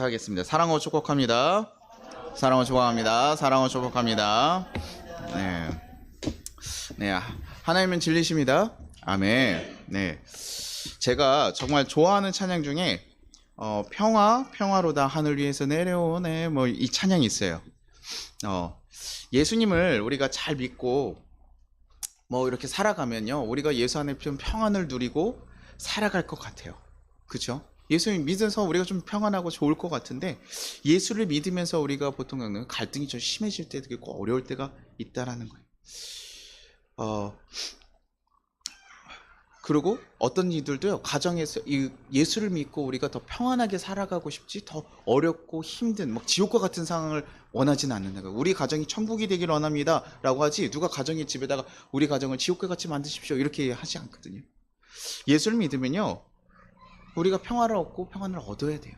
하겠습니다. 사랑으로 축복합니다. 사랑으로 축복합니다. 사랑으로 축복합니다. 네, 네, 하나님은 진리십니다. 아멘. 네, 제가 정말 좋아하는 찬양 중에 평화로다 하늘 위에서 내려오네 뭐 이 찬양이 있어요. 예수님을 우리가 잘 믿고 뭐 이렇게 살아가면요, 우리가 예수 안에 좀 평안을 누리고 살아갈 것 같아요. 그렇죠? 예수님 믿어서 우리가 좀 평안하고 좋을 것 같은데, 예수를 믿으면서 우리가 보통 겪는 갈등이 좀 심해질 때도 있고 어려울 때가 있다라는 거예요. 그리고 어떤 이들도요, 가정에서 예수를 믿고 우리가 더 평안하게 살아가고 싶지, 더 어렵고 힘든 막 지옥과 같은 상황을 원하지는 않는다. 우리 가정이 천국이 되길 원합니다 라고 하지, 누가 가정의 집에다가 우리 가정을 지옥과 같이 만드십시오 이렇게 하지 않거든요. 예수를 믿으면요, 우리가 평화를 얻고 평안을 얻어야 돼요.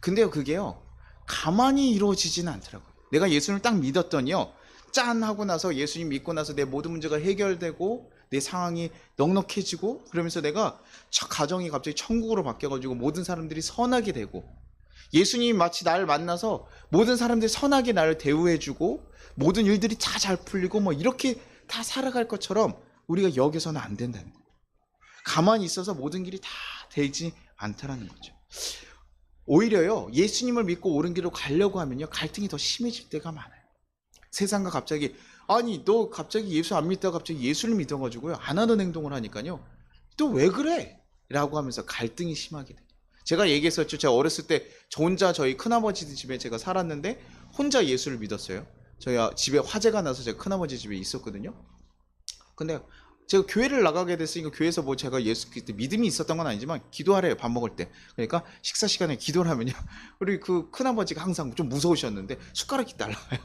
근데요, 그게요, 가만히 이루어지지는 않더라고요. 내가 예수를 딱 믿었더니요, 짠 하고 나서 예수님 믿고 나서 내 모든 문제가 해결되고 내 상황이 넉넉해지고, 그러면서 내가 가정이 갑자기 천국으로 바뀌어가지고 모든 사람들이 선하게 되고, 예수님이 마치 나를 만나서 모든 사람들이 선하게 나를 대우해주고 모든 일들이 다 잘 풀리고 뭐 이렇게 다 살아갈 것처럼 우리가 여기서는 안 된다는 거예요. 가만히 있어서 모든 길이 다 되지 않다라는 거죠. 오히려요, 예수님을 믿고 옳은 길로 가려고 하면요, 갈등이 더 심해질 때가 많아요. 세상과 갑자기, 아니 너 갑자기 예수 안 믿다가 갑자기 예수를 믿어가지고요, 안 하던 행동을 하니까요, 또 왜 그래? 라고 하면서 갈등이 심하게 돼요. 제가 얘기했었죠. 제가 어렸을 때 저 혼자 저희 큰아버지 집에 제가 살았는데 혼자 예수를 믿었어요. 저희 집에 화재가 나서 제가 큰아버지 집에 있었거든요. 근데 제가 교회를 나가게 됐으니까 교회에서 뭐 제가 예수 그때 믿음이 있었던 건 아니지만 기도하래요, 밥 먹을 때. 그러니까 식사 시간에 기도를 하면요, 우리 그 큰아버지가 항상 좀 무서우셨는데 숟가락이 날라와요.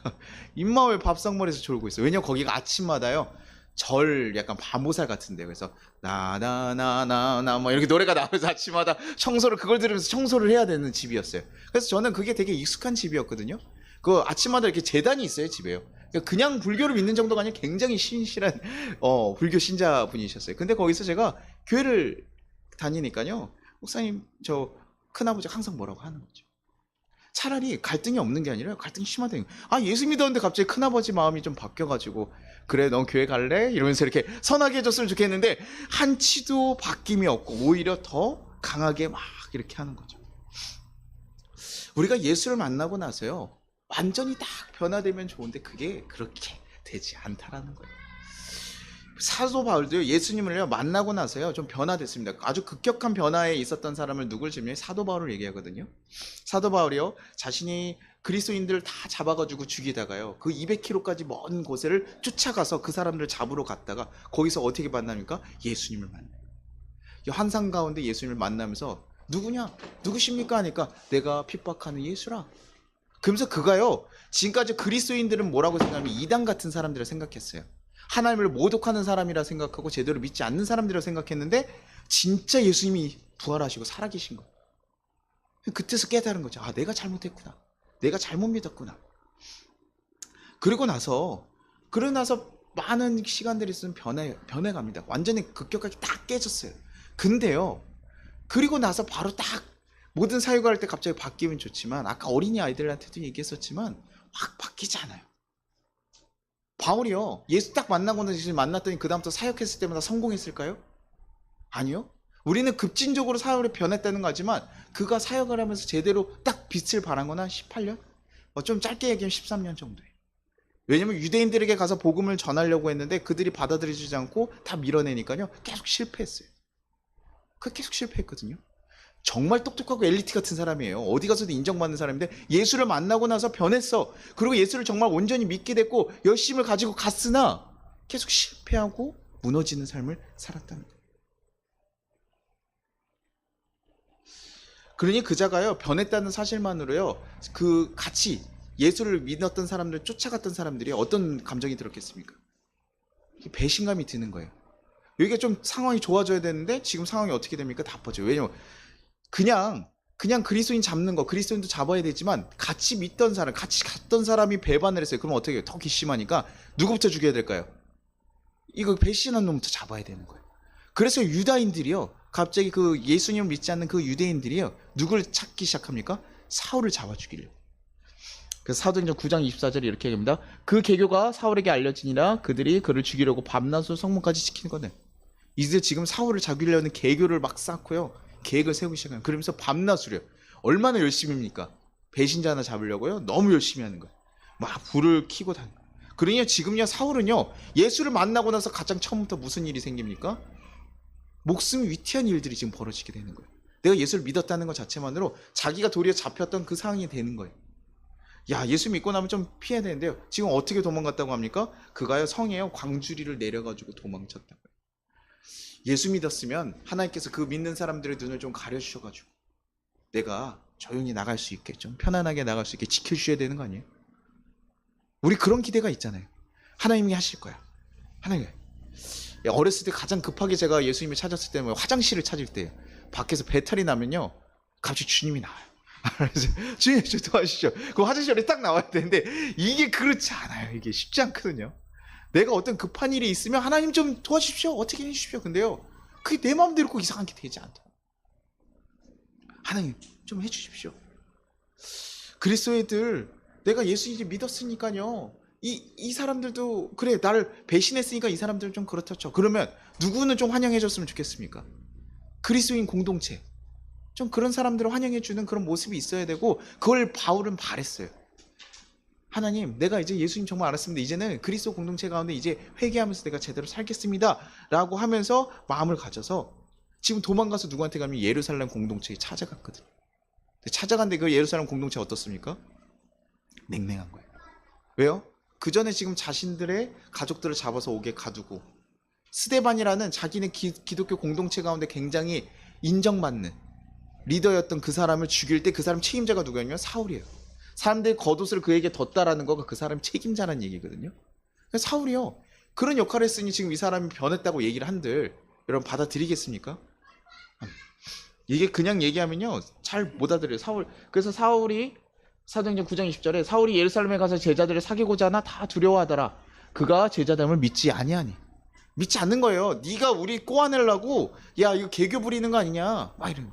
입마왜 밥상머리에서 졸고 있어요. 왜냐면 거기가 아침마다요, 절 약간 밤오살 같은데, 그래서 나나나나나 뭐 이렇게 노래가 나오면서 아침마다 청소를, 그걸 들으면서 청소를 해야 되는 집이었어요. 그래서 저는 그게 되게 익숙한 집이었거든요. 그 아침마다 이렇게 제단이 있어요, 집에요. 그냥 불교를 믿는 정도가 아니라 굉장히 신실한 불교 신자 분이셨어요. 근데 거기서 제가 교회를 다니니까요, 목사님 저 큰아버지가 항상 뭐라고 하는 거죠. 차라리 갈등이 없는 게 아니라 갈등이 심하다. 예수 믿었는데 갑자기 큰아버지 마음이 좀 바뀌어가지고, 그래 넌 교회 갈래? 이러면서 이렇게 선하게 해줬으면 좋겠는데 한치도 바뀜이 없고 오히려 더 강하게 막 이렇게 하는 거죠. 우리가 예수를 만나고 나서요, 완전히 딱 변화되면 좋은데 그게 그렇게 되지 않다라는 거예요. 사도 바울도요, 예수님을 만나고 나서요 좀 변화됐습니다. 아주 급격한 변화에 있었던 사람을 누굴 지면 사도 바울을 얘기하거든요. 사도 바울이요, 자신이 그리스도인들을 다 잡아가지고 죽이다가요, 그 200km까지 먼 곳을 쫓아가서 그 사람들을 잡으러 갔다가 거기서 어떻게 만납니까? 예수님을 만나요. 환상 가운데 예수님을 만나면서 누구냐? 누구십니까? 하니까 내가 핍박하는 예수라. 그러면서 그가요, 지금까지 그리스도인들은 뭐라고 생각하면 이단 같은 사람들을 생각했어요. 하나님을 모독하는 사람이라 생각하고 제대로 믿지 않는 사람들이라 생각했는데, 진짜 예수님이 부활하시고 살아계신 거예요. 그때서 깨달은 거죠. 내가 잘못했구나. 내가 잘못 믿었구나. 그러고 나서 많은 시간들이 있으면 변해갑니다. 완전히 급격하게 딱 깨졌어요. 근데요, 그리고 나서 바로 딱 모든 사역을 할 때 갑자기 바뀌면 좋지만, 아까 어린이 아이들한테도 얘기했었지만 확 바뀌지 않아요. 바울이요, 예수 딱 만났더니 그 다음부터 사역했을 때마다 성공했을까요? 아니요. 우리는 급진적으로 사역을 변했다는 거지만, 그가 사역을 하면서 제대로 딱 빛을 발한 건 한 18년? 좀 짧게 얘기하면 13년 정도예요. 왜냐면 유대인들에게 가서 복음을 전하려고 했는데 그들이 받아들이지 않고 다 밀어내니까요, 계속 실패했어요. 계속 실패했거든요. 정말 똑똑하고 엘리트 같은 사람이에요. 어디 가서도 인정받는 사람인데 예수를 만나고 나서 변했어. 그리고 예수를 정말 온전히 믿게 됐고 열심을 가지고 갔으나 계속 실패하고 무너지는 삶을 살았다는 거예요. 그러니 그자가요, 변했다는 사실만으로요, 그 같이 예수를 믿었던 사람들, 쫓아갔던 사람들이 어떤 감정이 들었겠습니까? 배신감이 드는 거예요. 여기가 좀 상황이 좋아져야 되는데 지금 상황이 어떻게 됩니까? 나빠져요. 왜냐면 그냥 그리스도인 잡는 거, 그리스도인도 잡아야 되지만 같이 믿던 사람, 같이 갔던 사람이 배반을 했어요. 그럼 어떻게 해요? 더 괘씸하니까 누구부터 죽여야 될까요? 이거 배신한 놈부터 잡아야 되는 거예요. 그래서 유다인들이요, 갑자기 그 예수님을 믿지 않는 그 유대인들이요, 누굴 찾기 시작합니까? 사울을 잡아 죽이려고. 그래서 사도행전 9장 24절에 이렇게 얘기합니다. 그 계교가 사울에게 알려지니라 그들이 그를 죽이려고 밤낮으로 성문까지 지키는 거네. 이제 지금 사울을 잡으려는 계교를 막 쌓고요. 계획을 세우기 시작해요. 그러면서 밤낮으로요. 얼마나 열심히입니까? 배신자 하나 잡으려고요. 너무 열심히 하는 거예요. 막 불을 켜고 다니는 거예요. 그러니 지금요 사울은요 예수를 만나고 나서 가장 처음부터 무슨 일이 생깁니까? 목숨이 위태한 일들이 지금 벌어지게 되는 거예요. 내가 예수를 믿었다는 것 자체만으로 자기가 도리어 잡혔던 그 상황이 되는 거예요. 야, 예수 믿고 나면 좀 피해야 되는데요. 지금 어떻게 도망갔다고 합니까? 그가요 성에요 광주리를 내려가지고 도망쳤다고요. 예수 믿었으면 하나님께서 그 믿는 사람들의 눈을 좀 가려주셔가지고 내가 조용히 나갈 수 있게 좀 편안하게 나갈 수 있게 지켜주셔야 되는 거 아니에요? 우리 그런 기대가 있잖아요. 하나님이 하실 거야. 하나님. 어렸을 때 가장 급하게 제가 예수님을 찾았을 때는 화장실을 찾을 때예요. 밖에서 배탈이 나면요 갑자기 주님이 나와요. 주님 좀 도와주시죠. 그 화장실에 딱 나와야 되는데 이게 그렇지 않아요. 이게 쉽지 않거든요. 내가 어떤 급한 일이 있으면 하나님 좀 도와주십시오. 어떻게 해주십시오. 근데요 그게 내 마음대로 꼭 이상하게 되지 않다. 하나님 좀 해주십시오. 그리스도인들 내가 예수 이제 믿었으니까요 이 사람들도 그래 나를 배신했으니까 이 사람들은 좀 그렇죠. 그러면 누구는 좀 환영해줬으면 좋겠습니까? 그리스도인 공동체 좀 그런 사람들을 환영해주는 그런 모습이 있어야 되고 그걸 바울은 바랬어요. 하나님 내가 이제 예수님 정말 알았습니다. 이제는 그리스도 공동체 가운데 이제 회개하면서 내가 제대로 살겠습니다 라고 하면서 마음을 가져서 지금 도망가서 누구한테 가면 예루살렘 공동체에 찾아갔거든요. 찾아갔는데 그 예루살렘 공동체 어떻습니까? 냉랭한 거예요. 왜요? 그 전에 지금 자신들의 가족들을 잡아서 옥에 가두고 스데반이라는 자기네 기독교 공동체 가운데 굉장히 인정받는 리더였던 그 사람을 죽일 때 그 사람 책임자가 누구였냐면 사울이에요. 사람들이 겉옷을 그에게 덧다라는 거가 그 사람 책임자라는 얘기거든요. 사울이요. 그런 역할을 했으니 지금 이 사람이 변했다고 얘기를 한들 여러분 받아들이겠습니까? 이게 그냥 얘기하면요 잘 못 알아들어요. 그래서 사울이 사도행전 9장 20절에 사울이 예루살렘에 가서 제자들을 사귀고자 하나 다 두려워하더라. 그가 제자됨을 믿지 아니하니. 믿지 않는 거예요. 네가 우리 꼬아내려고 야 이거 개교 부리는 거 아니냐 막 이런.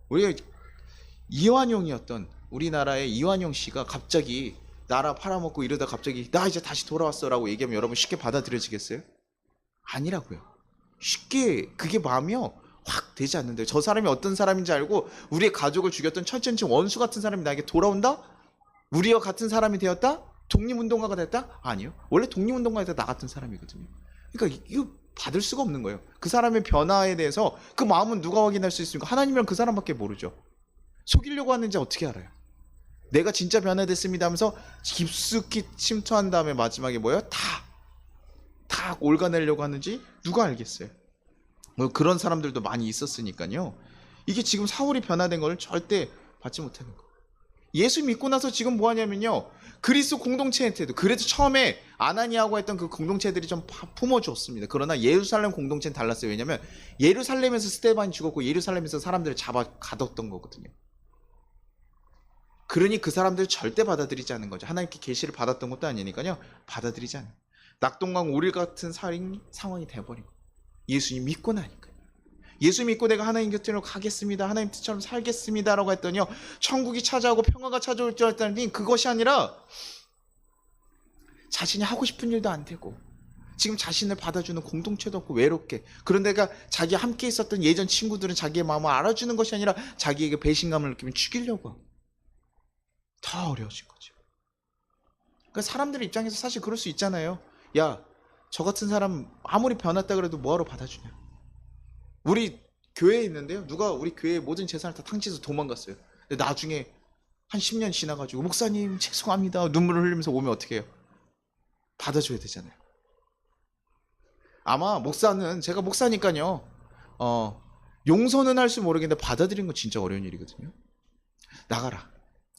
우리 이완용이었던 우리나라의 이완용 씨가 갑자기 나라 팔아먹고 이러다 갑자기 나 이제 다시 돌아왔어 라고 얘기하면 여러분 쉽게 받아들여지겠어요? 아니라고요. 쉽게 그게 마음이요 확 되지 않는데요. 저 사람이 어떤 사람인지 알고 우리의 가족을 죽였던 천천층 원수 같은 사람이 나에게 돌아온다? 우리와 같은 사람이 되었다? 독립운동가가 됐다? 아니요. 원래 독립운동가가 나 같은 사람이거든요. 그러니까 이거 받을 수가 없는 거예요. 그 사람의 변화에 대해서 그 마음은 누가 확인할 수 있습니까? 하나님이랑 그 사람밖에 모르죠. 속이려고 하는지 어떻게 알아요? 내가 진짜 변화됐습니다 하면서 깊숙이 침투한 다음에 마지막에 뭐예요? 다 옮겨내려고 하는지 누가 알겠어요? 뭐 그런 사람들도 많이 있었으니까요. 이게 지금 사울이 변화된 걸 절대 받지 못하는 거예요. 예수 믿고 나서 지금 뭐 하냐면요. 그리스도 공동체한테도 그래도 처음에 아나니아하고 했던 그 공동체들이 좀 품어주었습니다. 그러나 예루살렘 공동체는 달랐어요. 왜냐하면 예루살렘에서 스데반이 죽었고 예루살렘에서 사람들을 잡아 가뒀던 거거든요. 그러니 그 사람들 절대 받아들이지 않는 거죠. 하나님께 계시를 받았던 것도 아니니까요. 받아들이지 않아요. 낙동강 오릴 같은 상황이 돼버린 거예요. 예수님 믿고 나니까. 예수 믿고 내가 하나님 곁으로 가겠습니다. 하나님 뜻처럼 살겠습니다. 라고 했더니요. 천국이 찾아오고 평화가 찾아올 줄 알았더니 그것이 아니라 자신이 하고 싶은 일도 안 되고 지금 자신을 받아주는 공동체도 없고 외롭게 그런 데가 자기 함께 있었던 예전 친구들은 자기의 마음을 알아주는 것이 아니라 자기에게 배신감을 느끼면 죽이려고 하고 더 어려워진 거죠. 그러니까 사람들 입장에서 사실 그럴 수 있잖아요. 야, 저 같은 사람 아무리 변했다 그래도 뭐하러 받아주냐. 우리 교회에 있는데요. 누가 우리 교회의 모든 재산을 다 탕치해서 도망갔어요. 근데 나중에 한 10년 지나가지고 목사님 죄송합니다. 눈물을 흘리면서 오면 어떻게 해요? 받아줘야 되잖아요. 아마 목사는 제가 목사니까요. 용서는 할 수 모르겠는데 받아들이는 건 진짜 어려운 일이거든요. 나가라.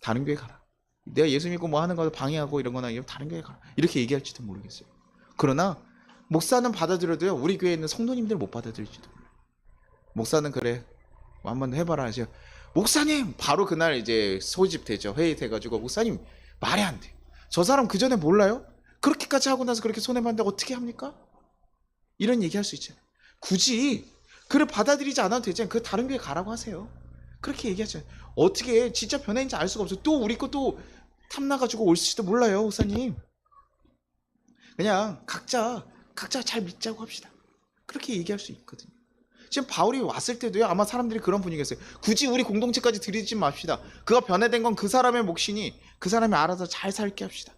다른 교회 가라. 내가 예수 믿고 뭐 하는 거 방해하고 이런 거나 아니면 다른 교회 가라. 이렇게 얘기할지도 모르겠어요. 그러나 목사는 받아들여도요. 우리 교회에 있는 성도님들 못 받아들일지도 몰라요. 목사는 그래 한번 해봐라 하죠. 목사님 바로 그날 이제 소집되죠. 회의 돼가지고 목사님 말이 안 돼. 저 사람 그 전에 몰라요? 그렇게까지 하고 나서 그렇게 손해봤는데 어떻게 합니까? 이런 얘기 할 수 있잖아요. 굳이 그를 받아들이지 않아도 되잖아요. 그 다른 교회 가라고 하세요. 그렇게 얘기하죠. 어떻게 진짜 변화인지 알 수가 없어요. 또 우리 것도 탐나가지고 올지도 몰라요, 목사님. 그냥 각자 잘 믿자고 합시다. 그렇게 얘기할 수 있거든요. 지금 바울이 왔을 때도요, 아마 사람들이 그런 분위기였어요. 굳이 우리 공동체까지 들이지 맙시다. 그가 변화된 건 그 사람의 몫이니 그 사람이 알아서 잘 살게 합시다.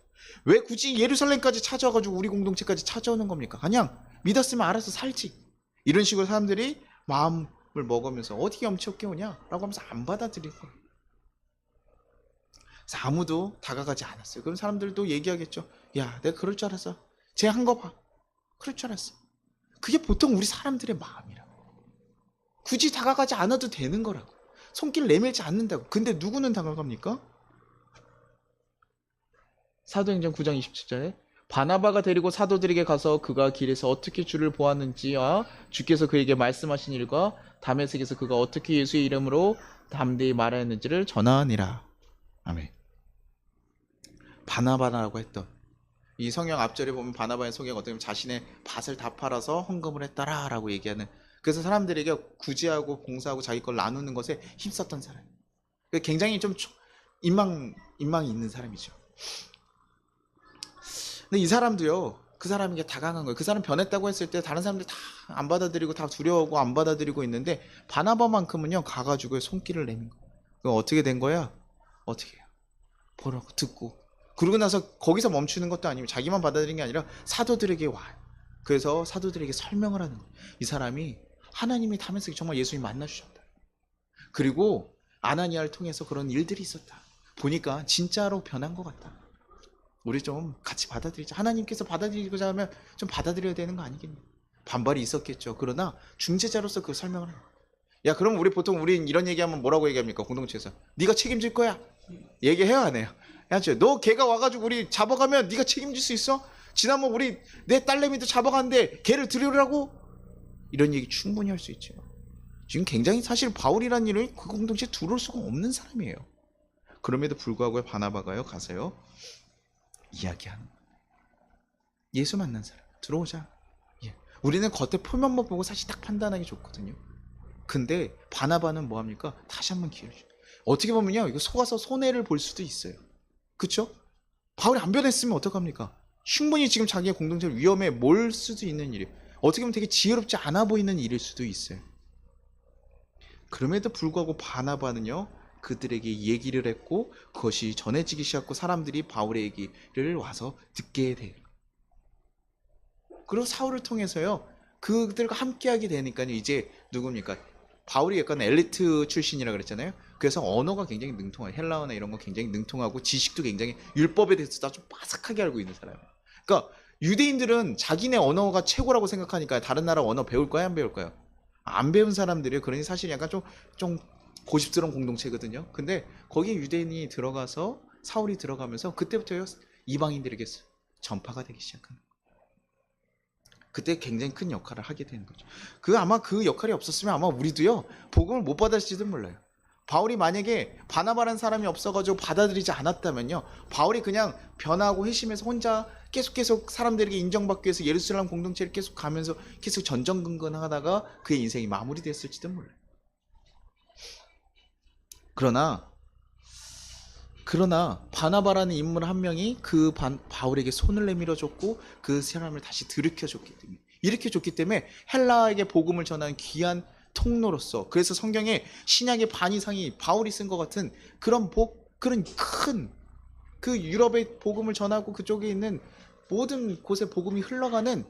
왜 굳이 예루살렘까지 찾아와가지고 우리 공동체까지 찾아오는 겁니까? 그냥 믿었으면 알아서 살지. 이런 식으로 사람들이 마음을 먹으면서 어떻게 염치 없게 오냐? 라고 하면서 안 받아들일 거예요. 그래서 아무도 다가가지 않았어요. 그럼 사람들도 얘기하겠죠. 야, 내가 그럴 줄 알았어. 쟤 한 거 봐. 그럴 줄 알았어. 그게 보통 우리 사람들의 마음이라. 굳이 다가가지 않아도 되는 거라고. 손길 내밀지 않는다고. 근데 누구는 다가갑니까? 사도행전 9장 27절에 바나바가 데리고 사도들에게 가서 그가 길에서 어떻게 주를 보았는지와 주께서 그에게 말씀하신 일과 다메섹에서 그가 어떻게 예수의 이름으로 담대히 말하였는지를 전하니라. 아멘. 바나바라고 했던 이 성경 앞절에 보면 바나바의 소개가 어떻게 보면 자신의 밭을 다 팔아서 헌금을 했다라고 얘기하는, 그래서 사람들에게 구제하고 봉사하고 자기 걸 나누는 것에 힘썼던 사람. 굉장히 좀 인망이 있는 사람이죠. 근데 이 사람도요, 그 사람에게 다가간 거예요. 그 사람 변했다고 했을 때 다른 사람들 다 안 받아들이고 다 두려워하고 안 받아들이고 있는데 바나바만큼은요 가가지고 손길을 내민 거예요. 그럼 어떻게 된 거야? 어떻게 해요? 보라고 듣고, 그러고 나서 거기서 멈추는 것도 아니고 자기만 받아들인 게 아니라 사도들에게 와요. 그래서 사도들에게 설명을 하는 거예요. 이 사람이 하나님이 다메섹에 정말 예수님 만나주셨다. 그리고 아나니아를 통해서 그런 일들이 있었다. 보니까 진짜로 변한 것 같다. 우리 좀 같이 받아들이자. 하나님께서 받아들이고자 하면 좀 받아들여야 되는 거 아니겠니? 반발이 있었겠죠. 그러나 중재자로서 그 설명을 해요. 야, 그럼 우리 이런 얘기하면 뭐라고 얘기합니까? 공동체에서 네가 책임질 거야. 얘기해요, 안 해요? 해야죠. 너 걔가 와가지고 우리 잡아가면 네가 책임질 수 있어? 지난번 내 딸내미도 잡아갔는데 걔를 들으라고? 이런 얘기 충분히 할 수 있죠. 지금 굉장히 사실 바울이라는 이름이 그 공동체에 들어올 수가 없는 사람이에요. 그럼에도 불구하고 바나바가요 가서요 이야기하는 거예요. 예수 만난 사람 들어오자. 예. 우리는 겉에 표면만 보고 사실 딱 판단하기 좋거든요. 근데 바나바는 뭐합니까? 다시 한번 기회를 줘요. 어떻게 보면요, 이거 속아서 손해를 볼 수도 있어요. 그쵸? 바울이 안 변했으면 어떡합니까? 충분히 지금 자기의 공동체를 위험에 몰 수도 있는 일이에요. 어떻게 보면 되게 지혜롭지 않아 보이는 일일 수도 있어요. 그럼에도 불구하고 바나바는요 그들에게 얘기를 했고 그것이 전해지기 시작하고 사람들이 바울의 얘기를 와서 듣게 돼요. 그리고 사울을 통해서요 그들과 함께하게 되니까요 이제 누굽니까? 바울이 약간 엘리트 출신이라 그랬잖아요. 그래서 언어가 굉장히 능통해요. 헬라어나 이런 거 굉장히 능통하고 지식도 굉장히 율법에 대해서 좀 빠삭하게 알고 있는 사람이에요. 그러니까 유대인들은 자기네 언어가 최고라고 생각하니까 다른 나라 언어 배울 거야, 안 배울 거야? 안 배운 사람들이에요. 그러니 사실 약간 좀 고집스러운 공동체거든요. 근데 거기에 유대인이 들어가서 사울이 들어가면서 그때부터요 이방인들에게 전파가 되기 시작하는 거예요. 그때 굉장히 큰 역할을 하게 되는 거죠. 아마 그 역할이 없었으면 아마 우리도요 복음을 못 받았을지도 몰라요. 바울이 만약에 바나바라는 사람이 없어가지고 받아들이지 않았다면요 바울이 그냥 변하고 회심해서 혼자 계속 사람들에게 인정받기 위해서 예루살렘 공동체를 계속 가면서 계속 전전긍긍하다가 그의 인생이 마무리됐을지도 몰라요. 그러나 바나바라는 인물 한 명이 바울에게 손을 내밀어줬고 그 사람을 다시 일으켜줬기 때문에 헬라에게 복음을 전하는 귀한 통로로서, 그래서 성경에 신약의 반 이상이 바울이 쓴 것 같은 그런 큰 그 유럽의 복음을 전하고 그쪽에 있는 모든 곳에 복음이 흘러가는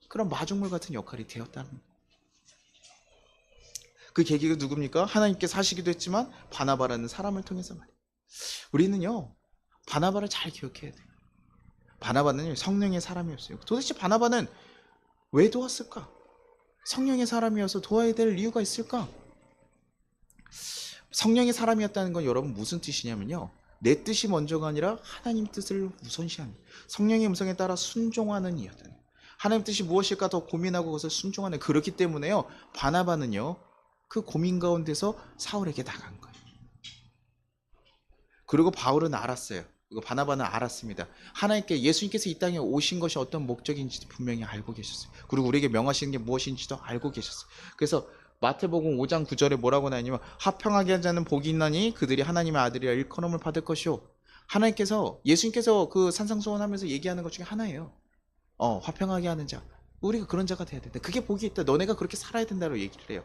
그런 마중물 같은 역할이 되었다는 거예요. 그 계기가 누굽니까? 하나님께서 하시기도 했지만 바나바라는 사람을 통해서 말이에요. 우리는요 바나바를 잘 기억해야 돼요. 바나바는 성령의 사람이었어요. 도대체 바나바는 왜 도왔을까? 성령의 사람이어서 도와야 될 이유가 있을까? 성령의 사람이었다는 건 여러분 무슨 뜻이냐면요 내 뜻이 먼저가 아니라 하나님 뜻을 우선시하는, 성령의 음성에 따라 순종하는 이였다. 하나님 뜻이 무엇일까 더 고민하고 그것을 순종하는, 그렇기 때문에요 바나바는요 그 고민 가운데서 사울에게 나간 거예요. 그리고 바울은 알았어요. 그리고 바나바는 알았습니다. 예수님께서 이 땅에 오신 것이 어떤 목적인지도 분명히 알고 계셨어요. 그리고 우리에게 명하시는 게 무엇인지도 알고 계셨어요. 그래서 마태복음 5장 9절에 뭐라고 나냐면 화평하게 하는 자는 복이 있나니 그들이 하나님의 아들이라 일컬음을 받을 것이요. 하나님께서 예수님께서 그 산상수훈하면서 얘기하는 것 중에 하나예요. 화평하게 하는 자. 우리가 그런 자가 돼야 된다. 그게 복이 있다. 너네가 그렇게 살아야 된다고 얘기를 해요.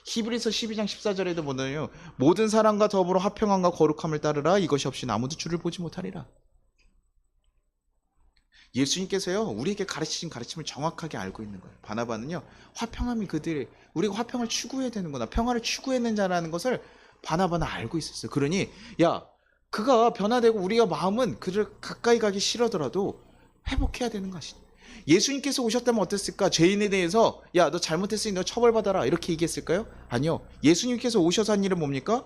히브리서 12장 14절에도 뭐냐면 모든 사람과 더불어 화평함과 거룩함을 따르라. 이것이 없이 아무도 주를 보지 못하리라. 예수님께서요 우리에게 가르치신 가르침을 정확하게 알고 있는 거예요. 바나바는요 화평함이 그들의 우리가 화평을 추구해야 되는구나, 평화를 추구하는 자라는 것을 바나바는 알고 있었어요. 그러니 야 그가 변화되고 우리가 마음은 그를 가까이 가기 싫어더라도 회복해야 되는 것이. 예수님께서 오셨다면 어땠을까? 죄인에 대해서 야 너 잘못했으니 너 처벌받아라 이렇게 얘기했을까요? 아니요. 예수님께서 오셔서 한 일은 뭡니까?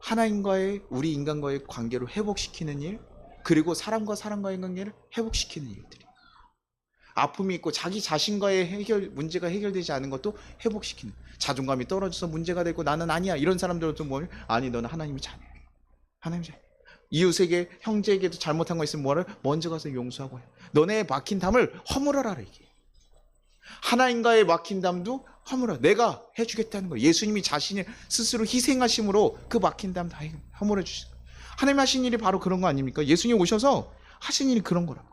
하나님과의 우리 인간과의 관계를 회복시키는 일, 그리고 사람과 사람과의 관계를 회복시키는 일들이. 아픔이 있고 자기 자신과의 문제가 해결되지 않은 것도 회복시키는. 자존감이 떨어져서 문제가 되고 나는 아니야 이런 사람들은 또 뭐냐? 아니 너는 하나님의 자녀야. 하나님의 자녀. 이웃에게 형제에게도 잘못한 거 있으면 뭐를 먼저 가서 용서하고 해. 너네의 막힌 담을 허물어라 이게. 하나님과의 막힌 담도 허물어. 내가 해주겠다는 거예요. 예수님이 자신을 스스로 희생하심으로 그 막힌 담 다 허물어 주시는 거예요. 하나님 하신 일이 바로 그런 거 아닙니까? 예수님 오셔서 하신 일이 그런 거라고.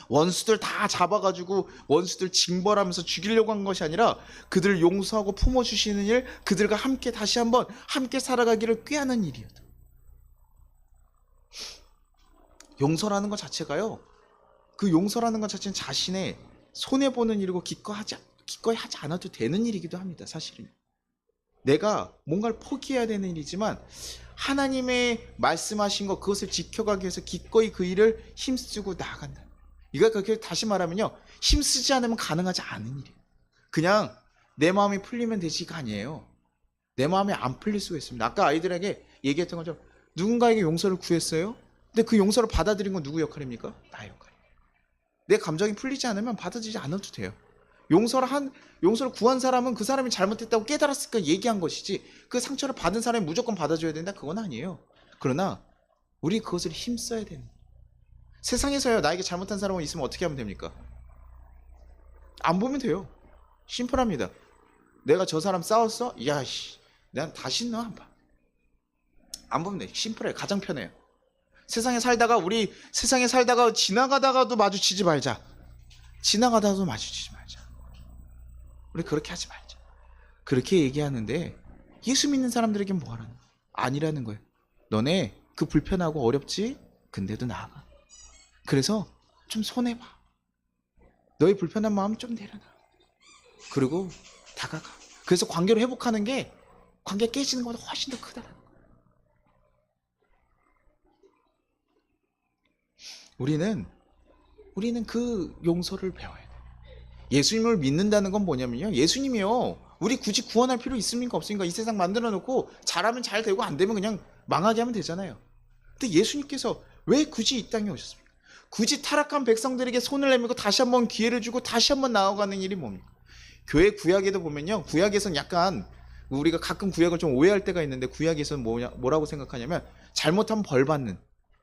원수들 다 잡아가지고 원수들 징벌하면서 죽이려고 한 것이 아니라 그들을 용서하고 품어주시는 일, 그들과 함께 다시 한번 함께 살아가기를 꾀하는 일이었다. 용서라는 것 자체가요, 그 용서라는 것 자체는 자신의 손해보는 일이고 기꺼이 하지 않아도 되는 일이기도 합니다. 사실은 내가 뭔가를 포기해야 되는 일이지만 하나님의 말씀하신 것, 그것을 지켜가기 위해서 기꺼이 그 일을 힘쓰고 나아간다. 이거 그렇게 다시 말하면요, 힘쓰지 않으면 가능하지 않은 일이에요. 그냥 내 마음이 풀리면 되지가 아니에요. 내 마음이 안 풀릴 수가 있습니다. 아까 아이들에게 얘기했던 것처럼 누군가에게 용서를 구했어요. 근데 그 용서를 받아들인 건 누구 역할입니까? 나의 역할이에요. 내 감정이 풀리지 않으면 받아들이지 않아도 돼요. 용서를 구한 사람은 그 사람이 잘못했다고 깨달았으니까 얘기한 것이지, 그 상처를 받은 사람이 무조건 받아줘야 된다? 그건 아니에요. 그러나 우리 그것을 힘써야 되는. 세상에서요, 나에게 잘못한 사람이 있으면 어떻게 하면 됩니까? 안 보면 돼요. 심플합니다. 내가 저 사람 싸웠어? 야씨, 난 다시는 안 봐. 안 보면 돼. 심플해요. 가장 편해요. 세상에 살다가 지나가다가도 마주치지 말자. 지나가다가도 마주치지 말자. 우리 그렇게 하지 말자. 그렇게 얘기하는데 예수 믿는 사람들에겐 뭐 하라는 거야? 아니라는 거예요. 너네 그 불편하고 어렵지? 근데도 나아가. 그래서 좀 손해봐. 너의 불편한 마음 좀 내려놔. 그리고 다가가. 그래서 관계를 회복하는 게 관계 깨지는 것보다 훨씬 더 크다는 거야. 우리는 그 용서를 배워야 돼. 예수님을 믿는다는 건 뭐냐면요, 예수님이요, 우리 굳이 구원할 필요 있습니까? 없습니까? 이 세상 만들어 놓고 잘하면 잘 되고 안 되면 그냥 망하게 하면 되잖아요. 근데 예수님께서 왜 굳이 이 땅에 오셨습니까? 굳이 타락한 백성들에게 손을 내밀고 다시 한번 기회를 주고 다시 한번 나아가는 일이 뭡니까? 교회 구약에도 보면요, 구약에서는 약간 우리가 가끔 구약을 좀 오해할 때가 있는데, 구약에서는 뭐라고 생각하냐면 잘못하면 벌 받는,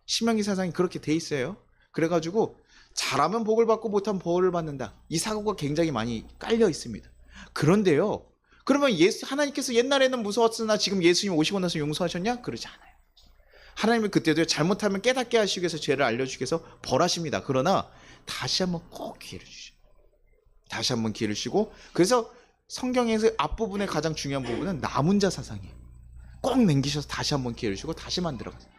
신명기 사상이 그렇게 돼 있어요. 그래가지고 잘하면 복을 받고 못하면 벌을 받는다, 이 사고가 굉장히 많이 깔려 있습니다. 그런데요, 그러면 하나님께서 옛날에는 무서웠으나 지금 예수님 오시고 나서 용서하셨냐? 그러지 않아요. 하나님은 그때도 잘못하면 깨닫게 하시기 위해서 죄를 알려주기 위해서 벌하십니다. 그러나 다시 한번 꼭 기회를 주셔. 다시 한번 기회를 주시고, 그래서 성경에서 앞부분의 가장 중요한 부분은 남은 자 사상이에요. 꼭 남기셔서 다시 한번 기회를 주고 다시 만들어가세요.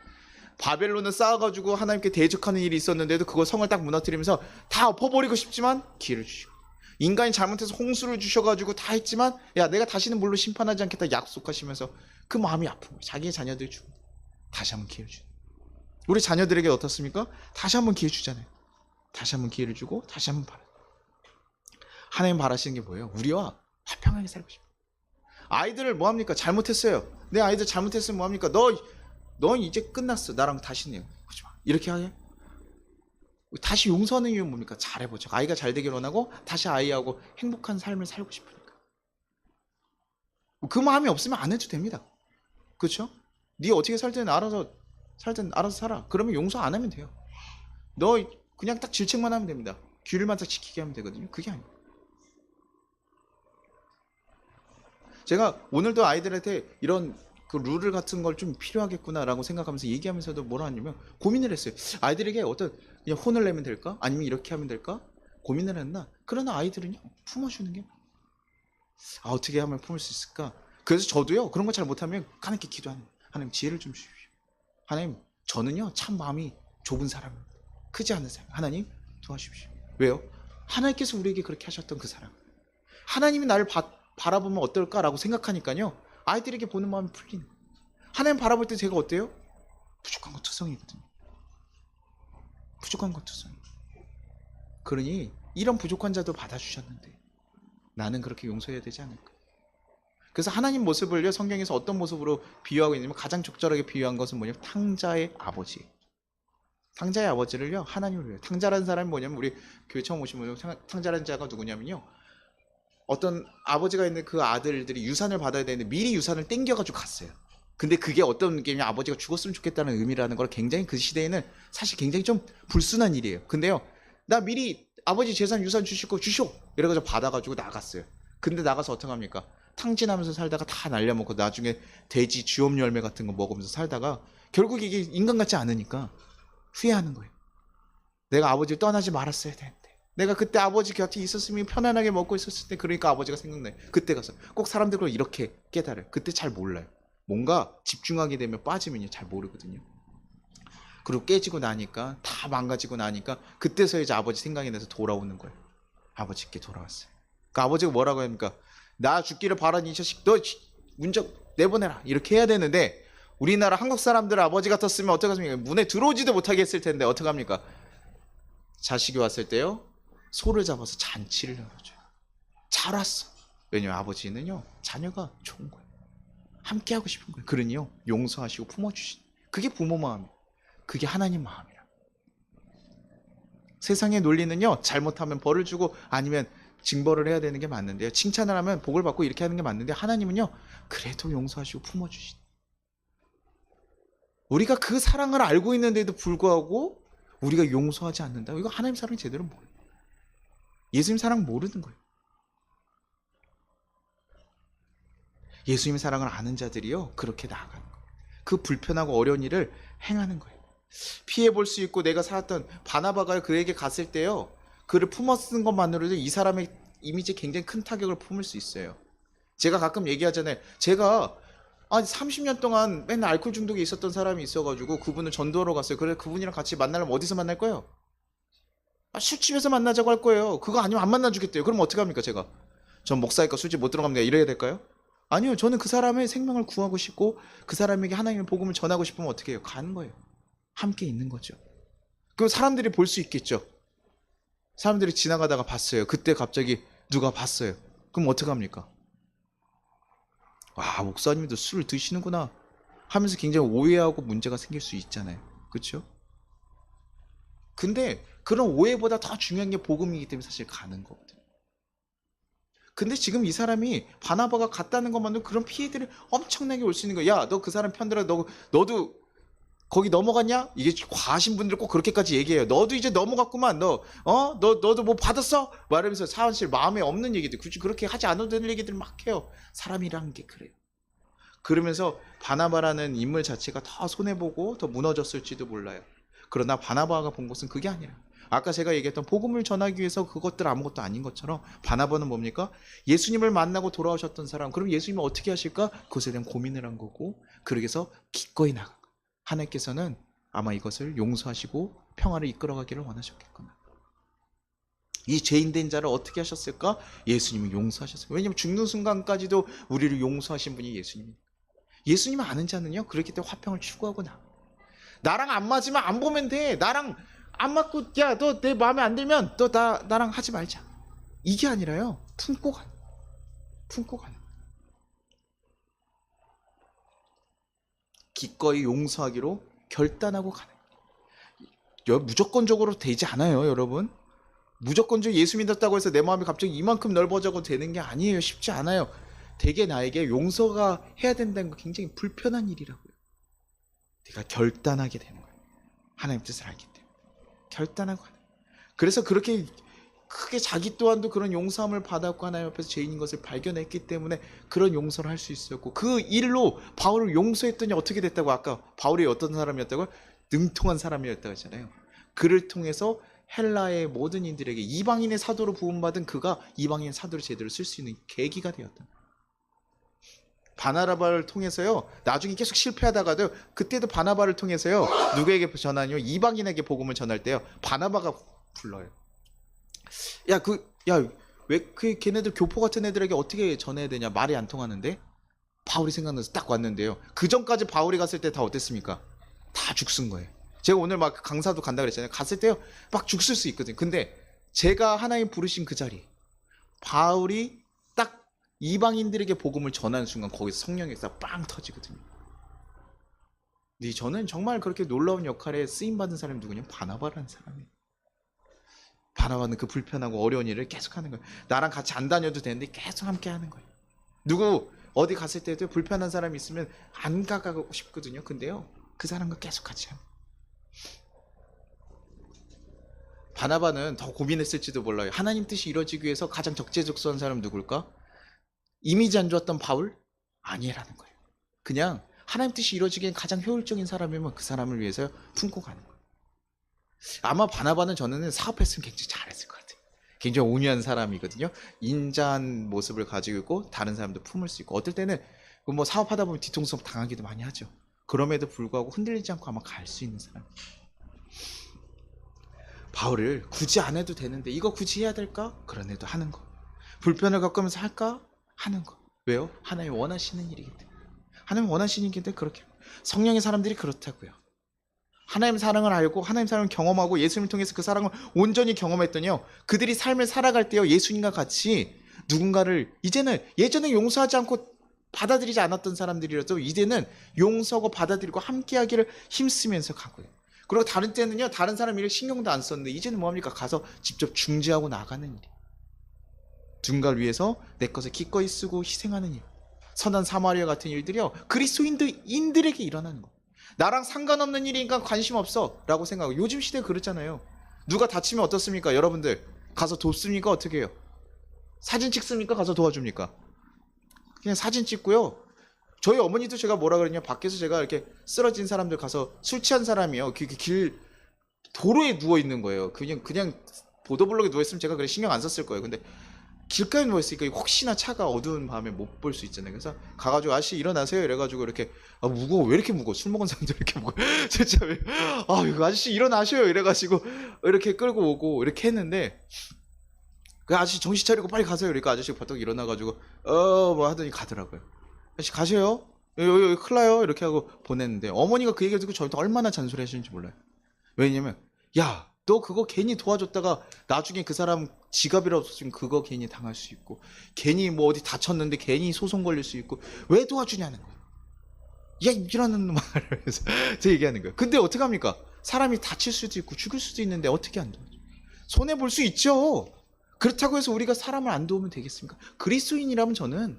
바벨론은 쌓아가지고 하나님께 대적하는 일이 있었는데도 그거 성을 딱 무너뜨리면서 다 엎어버리고 싶지만 기회를 주시고, 인간이 잘못해서 홍수를 주셔가지고 다 했지만 야 내가 다시는 물로 심판하지 않겠다 약속하시면서 그 마음이 아픈 거예요. 자기의 자녀들이 죽고 다시 한번 기회를 주죠. 우리 자녀들에게 어떻습니까? 다시 한번 기회 주잖아요. 다시 한번 기회를 주고 다시 한번 바라. 하나님 바라시는 게 뭐예요? 우리와 화평하게 살고 싶어요. 아이들을 뭐합니까? 잘못했어요. 내 아이들 잘못했으면 뭐합니까? 너 이제 끝났어. 나랑 다시는 하지 마. 이렇게 하게? 다시 용서하는 이유는 뭡니까? 잘해보죠. 아이가 잘 되길 원하고 다시 아이하고 행복한 삶을 살고 싶으니까. 그 마음이 없으면 안 해도 됩니다. 그렇죠? 네 어떻게 살든 알아서 살아. 그러면 용서 안 하면 돼요. 너 그냥 딱 질책만 하면 됩니다. 규율만 딱 지키게 하면 되거든요. 그게 아니에요. 제가 오늘도 아이들한테 이런 그 룰을 같은 걸 좀 필요하겠구나라고 생각하면서 얘기하면서도 뭐라 하냐면 고민을 했어요. 아이들에게 어떤 그냥 혼을 내면 될까? 아니면 이렇게 하면 될까? 고민을 했나? 그러나 아이들은요 품어주는 게 어떻게 하면 품을 수 있을까? 그래서 저도요 그런 거 잘 못하면 하나님께 기도하는 거예요. 하나님 지혜를 좀 주십시오. 하나님 저는요 참 마음이 좁은 사람입니다. 크지 않은 사람. 하나님 도와주십시오. 왜요? 하나님께서 우리에게 그렇게 하셨던 그 사람. 하나님이 나를 바라보면 어떨까라고 생각하니까요 아이들에게 보는 마음이 풀리는 거예요. 하나님 바라볼 때 제가 어때요? 부족한 것 투성이거든요. 부족한 것 투성이. 그러니 이런 부족한 자도 받아주셨는데 나는 그렇게 용서해야 되지 않을까. 그래서 하나님 모습을요 성경에서 어떤 모습으로 비유하고 있냐면 가장 적절하게 비유한 것은 뭐냐면 탕자의 아버지. 탕자의 아버지를요 하나님을 위해. 탕자라는 사람이 뭐냐면 우리 교회 처음 오신 분은 탕자라는 자가 누구냐면요 어떤 아버지가 있는 그 아들들이 유산을 받아야 되는데 미리 유산을 땡겨가지고 갔어요. 근데 그게 어떤 게임이 아버지가 죽었으면 좋겠다는 의미라는 걸 굉장히 그 시대에는 사실 굉장히 좀 불순한 일이에요. 근데요 나 미리 아버지 재산 유산 주실 거 주쇼 이래가지고 받아가지고 나갔어요. 근데 나가서 어떡합니까? 탕진하면서 살다가 다 날려먹고 나중에 돼지 쥐엄 열매 같은 거 먹으면서 살다가 결국 이게 인간 같지 않으니까 후회하는 거예요. 내가 아버지를 떠나지 말았어야 되는데 내가 그때 아버지 곁에 있었으면 편안하게 먹고 있었을 때 그러니까 아버지가 생각나요. 그때 가서 꼭 사람들은 이렇게 깨달아요. 그때 잘 몰라요. 뭔가 집중하게 되면 빠지면요 잘 모르거든요. 그리고 깨지고 나니까 다 망가지고 나니까 그때서 이제 아버지 생각이 나서 돌아오는 거예요. 아버지께 돌아왔어요. 그 아버지가 뭐라고 합니까? 나 죽기를 바라니 이 자식 너 문적 내보내라 이렇게 해야 되는데 우리나라 한국 사람들 아버지 같았으면 어떡하십니까? 문에 들어오지도 못하게 했을 텐데 어떡합니까? 자식이 왔을 때요 소를 잡아서 잔치를 열어줘요. 잘 왔어. 왜냐면 아버지는요 자녀가 좋은 거예요. 함께하고 싶은 거예요. 그러니요 용서하시고 품어주신 그게 부모 마음이에요. 그게 하나님 마음이라. 세상의 논리는요 잘못하면 벌을 주고 아니면 징벌을 해야 되는 게 맞는데요. 칭찬을 하면 복을 받고 이렇게 하는 게 맞는데 하나님은요 그래도 용서하시고 품어주신. 우리가 그 사랑을 알고 있는데도 불구하고 우리가 용서하지 않는다. 이거 하나님 사랑이 제대로 모르는 거예요. 예수님 사랑 모르는 거예요. 예수님의 사랑을 아는 자들이요 그렇게 나아가는 거예요. 그 불편하고 어려운 일을 행하는 거예요. 피해볼 수 있고 내가 살았던 바나바가 그에게 갔을 때요 그를 품어쓰는 것만으로도 이 사람의 이미지에 굉장히 큰 타격을 품을 수 있어요. 제가 가끔 얘기하잖아요. 제가 30년 동안 맨날 알코올 중독에 있었던 사람이 있어가지고 그분을 전도하러 갔어요. 그래 그분이랑 같이 만나려면 어디서 만날 거예요? 술집에서 만나자고 할 거예요. 그거 아니면 안 만나주겠대요. 그럼 어떻게 합니까 제가? 전 목사니까 술집 못 들어가면 내가 이래야 될까요? 아니요. 저는 그 사람의 생명을 구하고 싶고 그 사람에게 하나님의 복음을 전하고 싶으면 어떻게 해요? 가는 거예요. 함께 있는 거죠. 그럼 사람들이 볼 수 있겠죠. 사람들이 지나가다가 봤어요. 그때 갑자기 누가 봤어요. 그럼 어떡합니까? 와 목사님도 술을 드시는구나 하면서 굉장히 오해하고 문제가 생길 수 있잖아요. 그렇죠? 근데 그런 오해보다 더 중요한 게 복음이기 때문에 사실 가는 거거든요. 근데 지금 이 사람이 바나바가 갔다는 것만으로 그런 피해들이 엄청나게 올 수 있는 거야. 야, 너 그 사람 편들어. 너도 거기 넘어갔냐? 이게 과하신 분들 꼭 그렇게까지 얘기해요. 너도 이제 넘어갔구만. 너도 뭐 받았어? 말하면서 사실 마음에 없는 얘기들, 굳이 그렇게 하지 않아도 되는 얘기들 막 해요. 사람이란 게 그래요. 그러면서 바나바라는 인물 자체가 더 손해보고 더 무너졌을지도 몰라요. 그러나 바나바가 본 것은 그게 아니라 아까 제가 얘기했던 복음을 전하기 위해서 그것들 아무것도 아닌 것처럼 바나바는 뭡니까? 예수님을 만나고 돌아오셨던 사람. 그럼 예수님은 어떻게 하실까? 그것에 대한 고민을 한 거고 그러기 위해서 기꺼이 나간 거예요. 하나님께서는 아마 이것을 용서하시고 평화를 이끌어가기를 원하셨겠구나. 이 죄인된 자를 어떻게 하셨을까? 예수님이 용서하셨어요. 왜냐하면 죽는 순간까지도 우리를 용서하신 분이 예수님이니까. 예수님을 아는 자는요 그렇기 때문에 화평을 추구하고 나랑 안 맞으면 안 보면 돼. 나랑 안 맞고 야 너 내 마음에 안 들면 너 나랑 하지 말자. 이게 아니라요 품고 가는 기꺼이 용서하기로 결단하고 가는 무조건적으로 되지 않아요. 여러분 무조건적으로 예수 믿었다고 해서 내 마음이 갑자기 이만큼 넓어져도 되는 게 아니에요. 쉽지 않아요. 되게 나에게 용서가 해야 된다는 거 굉장히 불편한 일이라고요. 내가 결단하게 되는 거예요. 하나님 뜻을 알기 때문에 결단하고 하는. 그래서 그렇게 크게 자기 또한도 그런 용서함을 받았고 하나님 앞에서 죄인인 것을 발견했기 때문에 그런 용서를 할 수 있었고, 그 일로 바울을 용서했더니 어떻게 됐다고? 아까 바울이 어떤 사람이었다고요? 능통한 사람이었다고 했잖아요. 그를 통해서 헬라의 모든 인들에게 이방인의 사도로 부름받은 그가 이방인 사도를 제대로 쓸 수 있는 계기가 되었다. 바나바를 통해서요, 나중에 계속 실패하다가도 그때도 바나바를 통해서요, 누구에게 전하냐면 이방인에게 복음을 전할 때요, 바나바가 불러요. 왜 걔네들 교포 같은 애들에게 어떻게 전해야 되냐, 말이 안 통하는데 바울이 생각나서 딱 왔는데요. 그 전까지 바울이 갔을 때 다 어땠습니까? 다 죽순 거예요. 제가 오늘 막 강사도 간다 그랬잖아요. 갔을 때요, 막 죽을 수 있거든요. 근데 제가 하나님 부르신 그 자리, 바울이 딱 이방인들에게 복음을 전하는 순간 거기서 성령의 역사 빵 터지거든요. 근데 저는 정말 그렇게 놀라운 역할에 쓰임받은 사람이 누구냐? 바나바라는 사람이에요. 바나바는 그 불편하고 어려운 일을 계속 하는 거예요. 나랑 같이 안 다녀도 되는데 계속 함께 하는 거예요. 누구 어디 갔을 때도 불편한 사람이 있으면 안 가고 싶거든요. 근데요, 그 사람과 계속 같이 합니다. 바나바는 더 고민했을지도 몰라요. 하나님 뜻이 이루어지기 위해서 가장 적재적소한 사람은 누굴까? 이미지 안 좋았던 바울? 아니라는 거예요. 그냥 하나님 뜻이 이루어지기엔 가장 효율적인 사람이면 그 사람을 위해서 품고 가는 거예요. 아마 바나바는 저는 사업했으면 굉장히 잘했을 것 같아요. 굉장히 온유한 사람이거든요. 인자한 모습을 가지고 있고 다른 사람도 품을 수 있고, 어떨 때는 뭐 사업하다 보면 뒤통수 당하기도 많이 하죠. 그럼에도 불구하고 흔들리지 않고 아마 갈 수 있는 사람. 바울을 굳이 안 해도 되는데 이거 굳이 해야 될까? 그런데도 하는 거. 불편을 겪으면서 할까? 하는 거. 왜요? 하나님 원하시는 일이기 때문에. 하나님 원하시는 일인데 그렇게. 성령의 사람들이 그렇다고요. 하나님 사랑을 알고 하나님 사랑을 경험하고 예수님을 통해서 그 사랑을 온전히 경험했더니요, 그들이 삶을 살아갈 때요, 예수님과 같이 누군가를 이제는, 예전에 용서하지 않고 받아들이지 않았던 사람들이라도 이제는 용서하고 받아들이고 함께하기를 힘쓰면서 가고요. 그리고 다른 때는요, 다른 사람 일을 신경도 안 썼는데 이제는 뭐합니까? 가서 직접 중재하고 나가는 일. 누군가를 위해서 내 것을 기꺼이 쓰고 희생하는 일. 선한 사마리아 같은 일들이요, 그리스도인들에게 일어나는 거. 나랑 상관없는 일이니까 관심 없어 라고 생각하고, 요즘 시대에 그렇잖아요. 누가 다치면 어떻습니까? 여러분들 가서 돕습니까? 어떻게 해요? 사진 찍습니까? 가서 도와줍니까? 그냥 사진 찍고요. 저희 어머니도 제가 뭐라 그러냐, 밖에서 제가 이렇게 쓰러진 사람들 가서, 술 취한 사람이요, 길 도로에 누워 있는 거예요. 그냥 보도블록에 누워 있으면 제가 그래 신경 안 썼을 거예요. 근데 길가에 누워 있으니까 혹시나 차가 어두운 밤에 못 볼 수 있잖아요. 그래서 가가지고 아저씨 일어나세요 이래가지고 이렇게, 무거워, 왜 이렇게 무거워, 술 먹은 사람들 이렇게 무거워, 진짜 왜, 이거 아저씨 일어나셔요 이래가지고 이렇게 끌고 오고 이렇게 했는데, 그 아저씨 정신 차리고 빨리 가세요. 그러니까 아저씨가 버떡 일어나가지고 뭐 하더니 가더라고요. 아저씨 가세요, 여기 큰일 나요 이렇게 하고 보냈는데, 어머니가 그 얘기를 듣고 저한테 얼마나 잔소리 하시는지 몰라요. 왜냐면, 야, 너 그거 괜히 도와줬다가 나중에 그 사람 지갑이라도 없으면 그거 괜히 당할 수 있고, 괜히 뭐 어디 다쳤는데 괜히 소송 걸릴 수 있고, 왜 도와주냐는 거야. 야, 이라는 말을 해서 제 얘기하는 거예요. 근데 어떡합니까? 사람이 다칠 수도 있고 죽을 수도 있는데 어떻게 안 도와줘? 손해 볼 수 있죠. 그렇다고 해서 우리가 사람을 안 도우면 되겠습니까? 그리스도인이라면 저는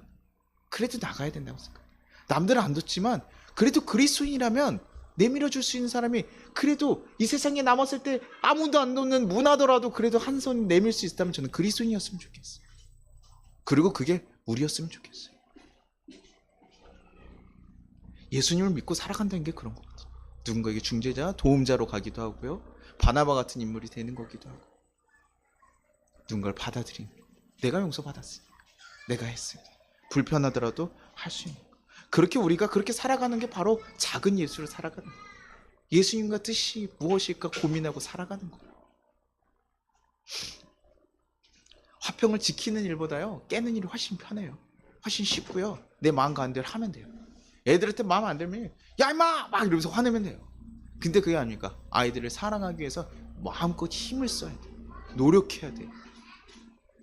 그래도 나가야 된다고 생각해요. 남들은 안 돕지만 그래도 그리스도인이라면 내밀어 줄 수 있는 사람이, 그래도 이 세상에 남았을 때 아무도 안 돕는 문화더라도 그래도 한 손 내밀 수 있다면 저는 그리스도인이었으면 좋겠어요. 그리고 그게 우리였으면 좋겠어요. 예수님을 믿고 살아간다는 게 그런 것 같아요. 누군가에게 중재자, 도움자로 가기도 하고요, 바나바 같은 인물이 되는 거기도 하고, 누군가를 받아들이는, 내가 용서받았으니까, 내가 했으니까, 불편하더라도 할 수 있는 거. 그렇게 우리가 그렇게 살아가는 게 바로 작은 예수를 살아가는 거예요. 예수님과 뜻이 무엇일까 고민하고 살아가는 거예요. 화평을 지키는 일보다요, 깨는 일이 훨씬 편해요. 훨씬 쉽고요, 내 마음 가는 대로 하면 돼요. 애들한테 마음 안 들면 야 임마 막 이러면서 화내면 돼요. 근데 그게 아닙니까? 아이들을 사랑하기 위해서 마음껏 힘을 써야 돼요. 노력해야 돼요.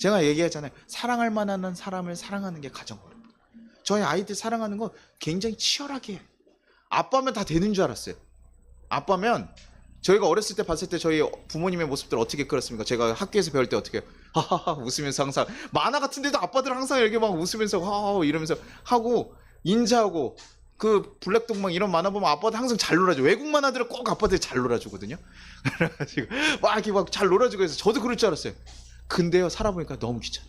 제가 얘기했잖아요. 사랑할 만한 사람을 사랑하는 게 가장 어렵다. 저희 아이들 사랑하는 거 굉장히 치열하게 해요. 아빠면 다 되는 줄 알았어요. 아빠면, 저희가 어렸을 때 봤을 때 저희 부모님의 모습들 어떻게 그렸습니까? 제가 학교에서 배울 때 어떻게 하하하 웃으면서 항상, 만화 같은 데도 아빠들 항상 이렇게 막 웃으면서 하하하 이러면서 하고, 인자하고, 그 블랙독망 이런 만화 보면 아빠들 항상 잘 놀아줘. 외국 만화들은 꼭 아빠들이 잘 놀아주거든요. 그래가지고 막 이렇게 막 잘 놀아주고 해서 저도 그럴 줄 알았어요. 근데요, 살아보니까 너무 귀찮아.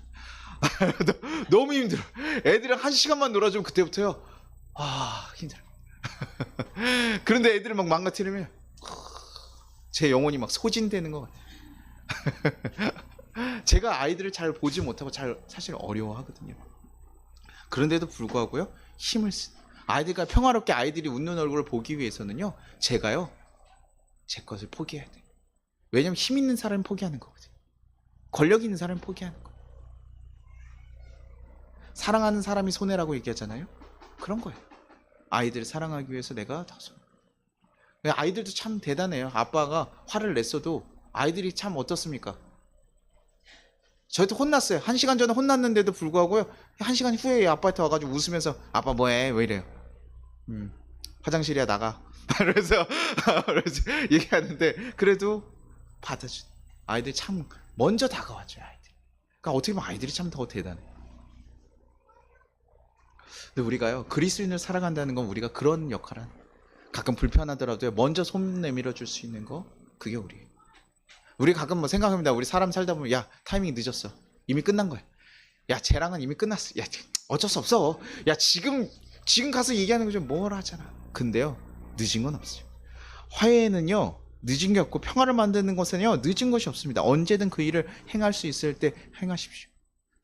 너무 힘들어. 애들이랑 1시간만 놀아주면 그때부터요, 힘들어. 그런데 애들을 막 망가뜨리면 제 영혼이 막 소진되는 것 같아요. 제가 아이들을 잘 보지 못하고 사실 어려워하거든요. 그런데도 불구하고요, 힘을 아이들과 평화롭게 아이들이 웃는 얼굴을 보기 위해서는요, 제가요, 제 것을 포기해야 돼요. 왜냐면 힘 있는 사람은 포기하는 거거든요. 권력 있는 사람은 포기하는 거예요. 사랑하는 사람이 손해라고 얘기하잖아요. 그런 거예요. 아이들을 사랑하기 위해서 내가 다 손해. 아이들도 참 대단해요. 아빠가 화를 냈어도 아이들이 참 어떻습니까? 저희도 혼났어요. 1시간 전에 혼났는데도 불구하고요, 1시간 후에 아빠한테 와가지고 웃으면서 아빠 뭐해? 왜 이래요? 화장실이야, 나가. 그래서 얘기하는데 그래도 받아준 아이들 참 먼저 다가와줘요. 아이들. 그러니까 어떻게 보면 아이들이 참 더 대단해. 근데 우리가요, 그리스도인을 살아간다는 건 우리가 그런 역할을 하는, 가끔 불편하더라도 먼저 손 내밀어 줄 수 있는 거, 그게 우리예요. 우리 가끔 뭐 생각합니다. 우리 사람 살다 보면, 야, 타이밍 늦었어. 이미 끝난 거야. 야, 쟤랑은 이미 끝났어. 야, 어쩔 수 없어. 야, 지금 가서 얘기하는 거 좀 뭘 하잖아. 근데요, 늦은 건 없어요. 화해는요, 늦은 게 없고, 평화를 만드는 것은요, 늦은 것이 없습니다. 언제든 그 일을 행할 수 있을 때 행하십시오.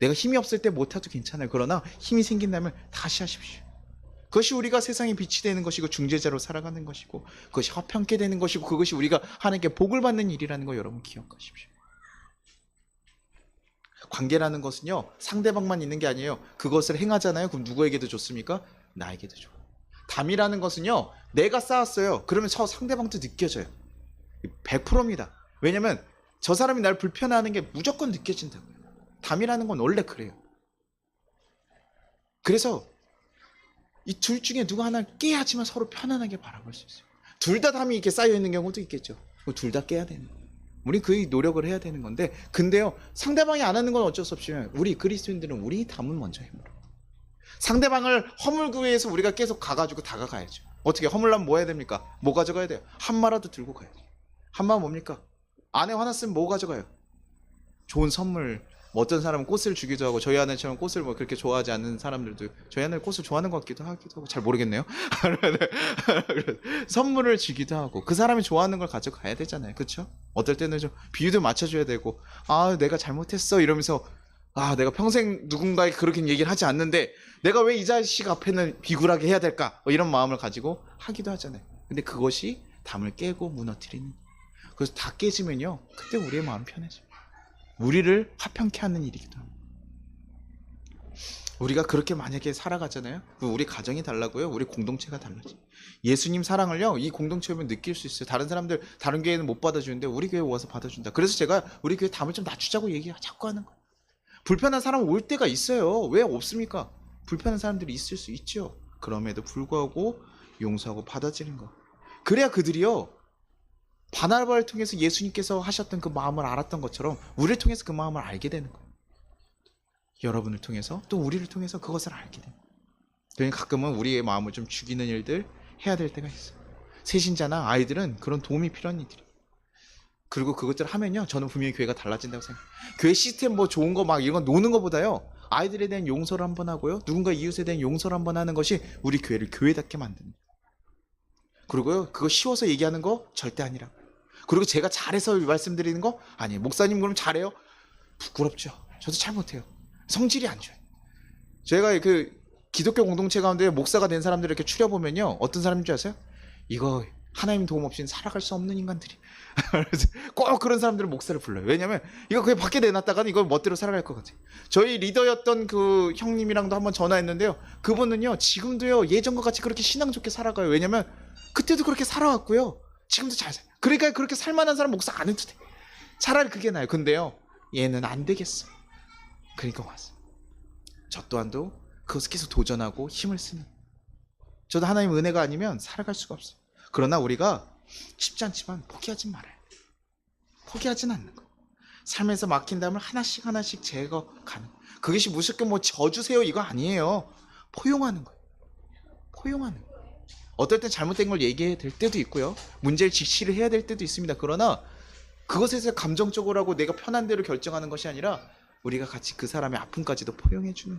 내가 힘이 없을 때 못해도 괜찮아요. 그러나 힘이 생긴다면 다시 하십시오. 그것이 우리가 세상에 빛이 되는 것이고, 중재자로 살아가는 것이고, 그것이 화평케 되는 것이고, 그것이 우리가 하나님께 복을 받는 일이라는 거 여러분 기억하십시오. 관계라는 것은요, 상대방만 있는 게 아니에요. 그것을 행하잖아요. 그럼 누구에게도 좋습니까? 나에게도 좋아요. 담이라는 것은요, 내가 쌓았어요. 그러면 저 상대방도 느껴져요. 100%입니다. 왜냐면 저 사람이 날 불편해하는 게 무조건 느껴진다고요. 담이라는 건 원래 그래요. 그래서 이 둘 중에 누가 하나를 깨야지만 서로 편안하게 바라볼 수 있어요. 둘 다 담이 이렇게 쌓여 있는 경우도 있겠죠. 둘 다 깨야 되는 거예요. 우리 그 노력을 해야 되는 건데, 근데요, 상대방이 안 하는 건 어쩔 수 없지만 우리 그리스도인들은 우리 담은 먼저 해물어. 상대방을 허물기 위해서 우리가 계속 가가지고 다가가야죠. 어떻게 허물려면 뭐 해야 됩니까? 뭐 가져가야 돼요? 한마라도 들고 가야죠. 한마 뭡니까? 아내 화났으면 뭐 가져가요? 좋은 선물. 뭐 어떤 사람은 꽃을 주기도 하고, 저희 아내처럼 꽃을 뭐 그렇게 좋아하지 않는 사람들도, 저희 아내는 꽃을 좋아하는 것 같기도 하고 잘 모르겠네요. 선물을 주기도 하고, 그 사람이 좋아하는 걸 가져가야 되잖아요. 그렇죠? 어떨 때는 좀 비유도 맞춰줘야 되고, 내가 잘못했어 이러면서, 내가 평생 누군가에게 그렇게 얘기를 하지 않는데 내가 왜 이 자식 앞에는 비굴하게 해야 될까? 이런 마음을 가지고 하기도 하잖아요. 근데 그것이 담을 깨고 무너뜨리는, 그래서 다 깨지면요, 그때 우리의 마음 편해져요. 우리를 화평케 하는 일이기도 합니다. 우리가 그렇게 만약에 살아가잖아요. 우리 가정이 달라고요. 우리 공동체가 달라져. 예수님 사랑을요, 이 공동체 오면 느낄 수 있어요. 다른 사람들, 다른 교회는 못 받아주는데 우리 교회 와서 받아준다. 그래서 제가 우리 교회 담을 좀 낮추자고 자꾸 하는 거예요. 불편한 사람 올 때가 있어요. 왜 없습니까? 불편한 사람들이 있을 수 있죠. 그럼에도 불구하고 용서하고 받아들이는 거. 그래야 그들이요, 바나바를 통해서 예수님께서 하셨던 그 마음을 알았던 것처럼 우리를 통해서 그 마음을 알게 되는 거예요. 여러분을 통해서, 또 우리를 통해서 그것을 알게 돼요. 그러니까 가끔은 우리의 마음을 좀 죽이는 일들 해야 될 때가 있어요. 세신자나 아이들은 그런 도움이 필요한 일들이에요. 그리고 그것들을 하면요, 저는 분명히 교회가 달라진다고 생각해요. 교회 시스템 뭐 좋은 거 막 이런 거 노는 것보다요, 아이들에 대한 용서를 한번 하고요, 누군가 이웃에 대한 용서를 한번 하는 것이 우리 교회를 교회답게 만듭니다. 그리고요, 그거 쉬워서 얘기하는 거 절대 아니라고. 그리고 제가 잘해서 말씀드리는 거 아니에요. 목사님 그럼 잘해요? 부끄럽죠. 저도 잘 못해요. 성질이 안 좋아요. 제가 그 기독교 공동체 가운데 목사가 된 사람들을 이렇게 추려보면요, 어떤 사람인 줄 아세요? 이거 하나님 도움 없이는 살아갈 수 없는 인간들이. 꼭 그런 사람들은 목사를 불러요. 왜냐면 이거 그냥 밖에 내놨다가는 이걸 멋대로 살아갈 것 같아요. 저희 리더였던 그 형님이랑도 한번 전화했는데요, 그분은요, 지금도요, 예전과 같이 그렇게 신앙 좋게 살아가요. 왜냐면 그때도 그렇게 살아왔고요, 지금도 잘 살아요. 그러니까 그렇게 살만한 사람 목사 안 해도 돼. 차라리 그게 나아요. 근데요, 얘는 안 되겠어. 그러니까 왔어요. 저 또한도 그것을 계속 도전하고 힘을 쓰는, 저도 하나님 은혜가 아니면 살아갈 수가 없어요. 그러나 우리가 쉽지 않지만 포기하지 말아요. 포기하진 않는 거. 삶에서 막힌 담을 하나씩 하나씩 제거가는, 그것이 무섭게 뭐 져주세요 이거 아니에요. 포용하는 거예요. 포용하는 거예요. 어떨 땐 잘못된 걸 얘기해야 될 때도 있고요, 문제를 직시를 해야 될 때도 있습니다. 그러나 그것에 대해서 감정적으로 하고 내가 편한 대로 결정하는 것이 아니라 우리가 같이 그 사람의 아픔까지도 포용해주는,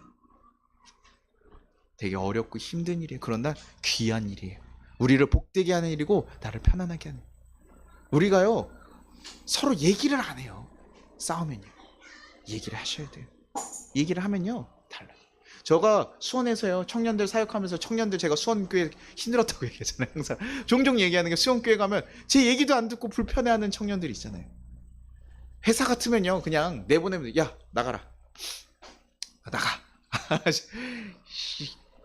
되게 어렵고 힘든 일이에요. 그러나 귀한 일이에요. 우리를 복되게 하는 일이고 나를 편안하게 하는. 우리가요 서로 얘기를 안 해요. 싸우면요 얘기를 하셔야 돼요. 얘기를 하면요 달라요. 제가 수원에서요 청년들 사역하면서, 청년들 제가 수원교회 힘들었다고 얘기하잖아요. 항상 종종 얘기하는 게, 수원교회 가면 제 얘기도 안 듣고 불편해하는 청년들이 있잖아요. 회사 같으면요 그냥 내보내면, 야 나가라, 나가.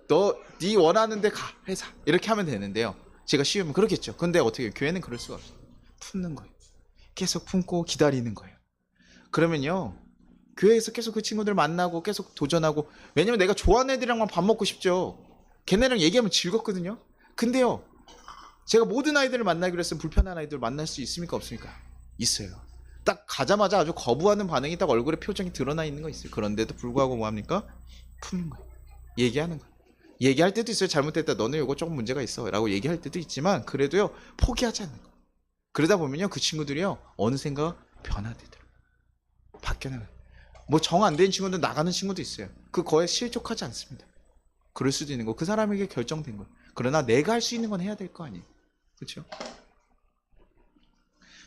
너 네 원하는 데 가, 회사, 이렇게 하면 되는데요. 제가 쉬우면 그렇겠죠. 근데 어떻게 해요? 교회는 그럴 수가 없어요. 품는 거예요. 계속 품고 기다리는 거예요. 그러면요 교회에서 계속 그 친구들 만나고 계속 도전하고, 왜냐면 내가 좋아하는 애들이랑만 밥 먹고 싶죠. 걔네랑 얘기하면 즐겁거든요. 근데요 제가 모든 아이들을 만나기로 했으면 불편한 아이들 만날 수 있습니까 없습니까? 있어요. 딱 가자마자 아주 거부하는 반응이 딱 얼굴에 표정이 드러나 있는 거 있어요. 그런데도 불구하고 뭐합니까? 품는 거예요. 얘기하는 거예요. 얘기할 때도 있어요. 잘못됐다, 너는 이거 조금 문제가 있어 라고 얘기할 때도 있지만, 그래도요 포기하지 않는 거예요. 그러다 보면요 그 친구들이요 어느샌가 변화되더라고요. 바뀌어나가요. 뭐 정 안 된 친구들 나가는 친구도 있어요. 그거에 실족하지 않습니다. 그럴 수도 있는 거, 그 사람에게 결정된 거예요. 그러나 내가 할 수 있는 건 해야 될 거 아니에요. 그렇죠?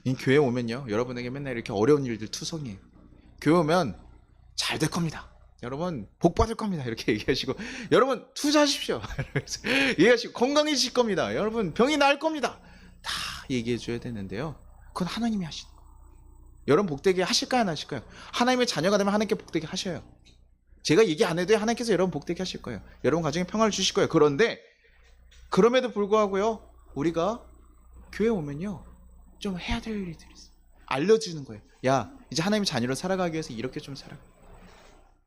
이 교회 오면요 여러분에게 맨날 이렇게 어려운 일들 투성이에요. 교회 오면 잘 될 겁니다, 여러분 복 받을 겁니다, 이렇게 얘기하시고, 여러분 투자하십시오 얘기하시고, 건강해지실 겁니다, 여러분 병이 나을 겁니다, 다 얘기해 줘야 되는데요. 그건 하나님이 하시는 거예요. 여러분 복되게 하실까요 안 하실까요? 하나님의 자녀가 되면 하나님께 복되게 하셔요. 제가 얘기 안 해도 하나님께서 여러분 복되게 하실 거예요. 여러분 가정에 평화를 주실 거예요. 그런데 그럼에도 불구하고요 우리가 교회 오면요 좀 해야 될 일들이 있어요. 알려주는 거예요. 야 이제 하나님의 자녀로 살아가기 위해서 이렇게 좀 살아.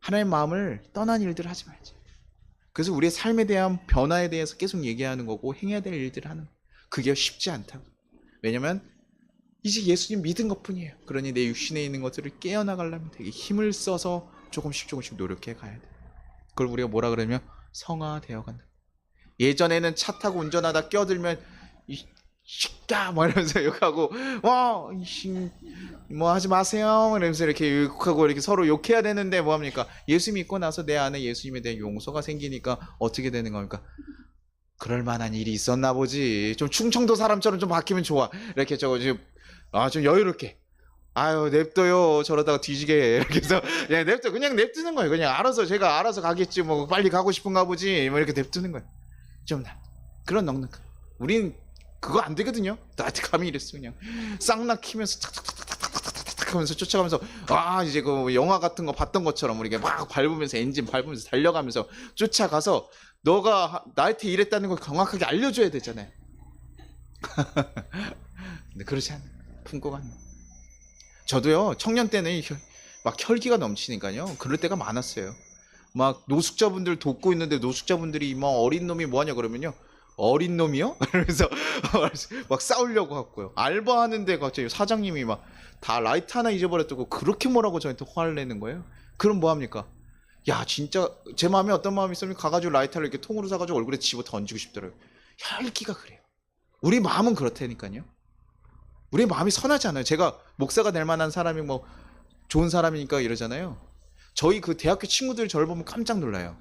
하나님의 마음을 떠난 일들을 하지 말지. 그래서 우리의 삶에 대한 변화에 대해서 계속 얘기하는 거고, 행해야 될 일들을 하는 거예요. 그게 쉽지 않다고. 왜냐면 이제 예수님 믿은 것뿐이에요. 그러니 내 육신에 있는 것들을 깨어나가려면 되게 힘을 써서 조금씩 노력해 가야 돼. 그걸 우리가 뭐라 그러면 성화되어 간다. 예전에는 차 타고 운전하다 껴들면 이 식다 뭐 이러면서 욕하고, 뭐 하지 마세요 이러면서 이렇게 욕하고 이렇게 서로 욕해야 되는데, 뭐합니까? 예수 믿고 나서 내 안에 예수님에 대한 용서가 생기니까 어떻게 되는 겁니까? 그럴 만한 일이 있었나 보지, 좀 충청도 사람처럼 좀 바뀌면 좋아, 이렇게 저거 좀 여유롭게, 아유 냅둬요 저러다가 뒤지게, 이렇게 해서 냅둬, 그냥 냅두는 거예요. 그냥 제가 알아서 가겠지, 뭐 빨리 가고 싶은가 보지, 뭐 이렇게 냅두는 거예요. 좀 그런 넉넉한. 우린 그거 안 되거든요. 나한테 감히 이랬어. 그냥 쌍나 키면서 탁탁탁탁탁탁탁 하면서 쫓아가면서, 이제 그 영화 같은 거 봤던 것처럼 우리가 막 밟으면서, 엔진 밟으면서 달려가면서 쫓아가서 너가 나한테 이랬다는 걸 정확하게 알려줘야 되잖아요. 근데 그렇지 않아요. 품고 가는. 저도요 청년 때는 막 혈기가 넘치니까요 그럴 때가 많았어요. 막 노숙자분들 돕고 있는데 노숙자분들이 막 어린 놈이 뭐하냐 그러면요, 어린 놈이요? 그러면서 막 싸우려고 하고요. 알바하는데 갑자기 사장님이 막 다 라이트 하나 잊어버렸다고 그렇게 뭐라고 저한테 화를 내는 거예요. 그럼 뭐합니까? 야 진짜 제 마음에 어떤 마음이 있으면 가가지고 라이터를 이렇게 통으로 사가지고 얼굴에 집어 던지고 싶더라고요. 혈기가 그래요. 우리 마음은 그렇다니까요. 우리 마음이 선하지 않아요. 제가 목사가 될 만한 사람이 뭐 좋은 사람이니까 이러잖아요. 저희 그 대학교 친구들 저를 보면 깜짝 놀라요.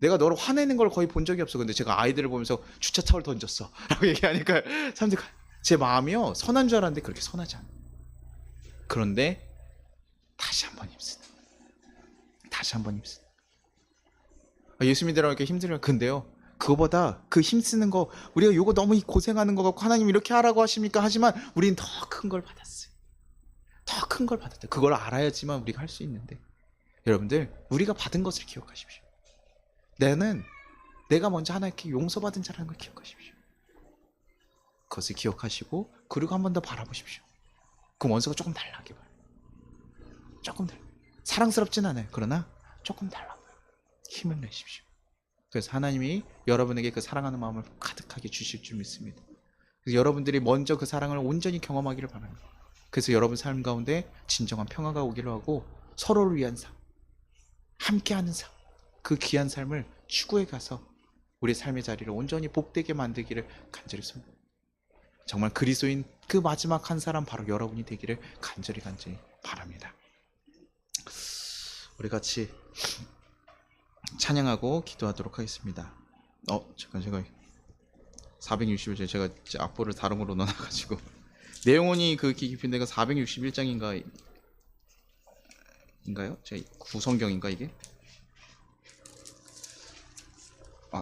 내가 너를 화내는 걸 거의 본 적이 없어. 근데 제가 아이들을 보면서 주차차를 던졌어 라고 얘기하니까 사람들이, 제 마음이요 선한 줄 알았는데 그렇게 선하지 않아. 그런데 다시 한번 힘쓰는, 다시 한번 힘쓰는. 예수 믿으라고 이렇게 힘들어요. 근데요 그거보다 그 힘쓰는 거, 우리가 요거 너무 고생하는 거 같고 하나님 이렇게 하라고 하십니까 하지만 우린 더 큰 걸 받았어요. 더 큰 걸 받았대요. 그걸 알아야지만 우리가 할 수 있는데, 여러분들 우리가 받은 것을 기억하십시오. 내가 먼저 하나님께 용서받은 자라는 걸 기억하십시오. 그것을 기억하시고 그리고 한 번 더 바라보십시오. 그 원수가 조금 달라게 봐요. 조금 달라. 사랑스럽진 않아요. 그러나 조금 달라 보여요. 힘을 내십시오. 그래서 하나님이 여러분에게 그 사랑하는 마음을 가득하게 주실 줄 믿습니다. 그래서 여러분들이 먼저 그 사랑을 온전히 경험하기를 바랍니다. 그래서 여러분 삶 가운데 진정한 평화가 오기를 하고, 서로를 위한 삶, 함께하는 삶, 그 귀한 삶을 추구해 가서 우리 삶의 자리를 온전히 복되게 만들기를 간절히 소원합니다. 정말 그리스도인 그 마지막 한 사람 바로 여러분이 되기를 간절히 바랍니다. 우리 같이 찬양하고 기도하도록 하겠습니다. 제가 461장, 제가 악보를 다른 걸로 넣어놔가지고 내용이 그 깊은 데가 461장인가요? 제 구성경인가 이게?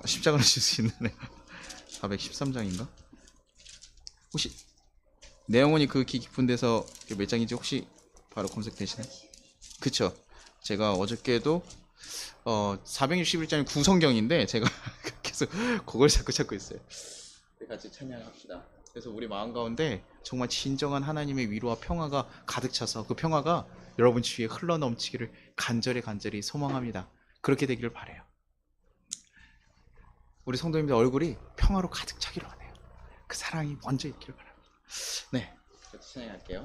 십자가를 칠 수 있는 애 413장인가? 혹시 내용이 그 깊은 데서 몇 장인지 혹시 바로 검색되시나요? 그쵸? 제가 어저께도 461장이 구성경인데 제가 계속 그걸 자꾸 찾고 있어요. 같이 찬양합시다. 그래서 우리 마음 가운데 정말 진정한 하나님의 위로와 평화가 가득 차서 그 평화가 여러분 주위에 흘러넘치기를 간절히 소망합니다. 그렇게 되기를 바라요. 우리 성도님들 얼굴이 평화로 가득 차기를 원해요. 그 사랑이 먼저 있기를 바랍니다. 네, 같이 찬양할게요.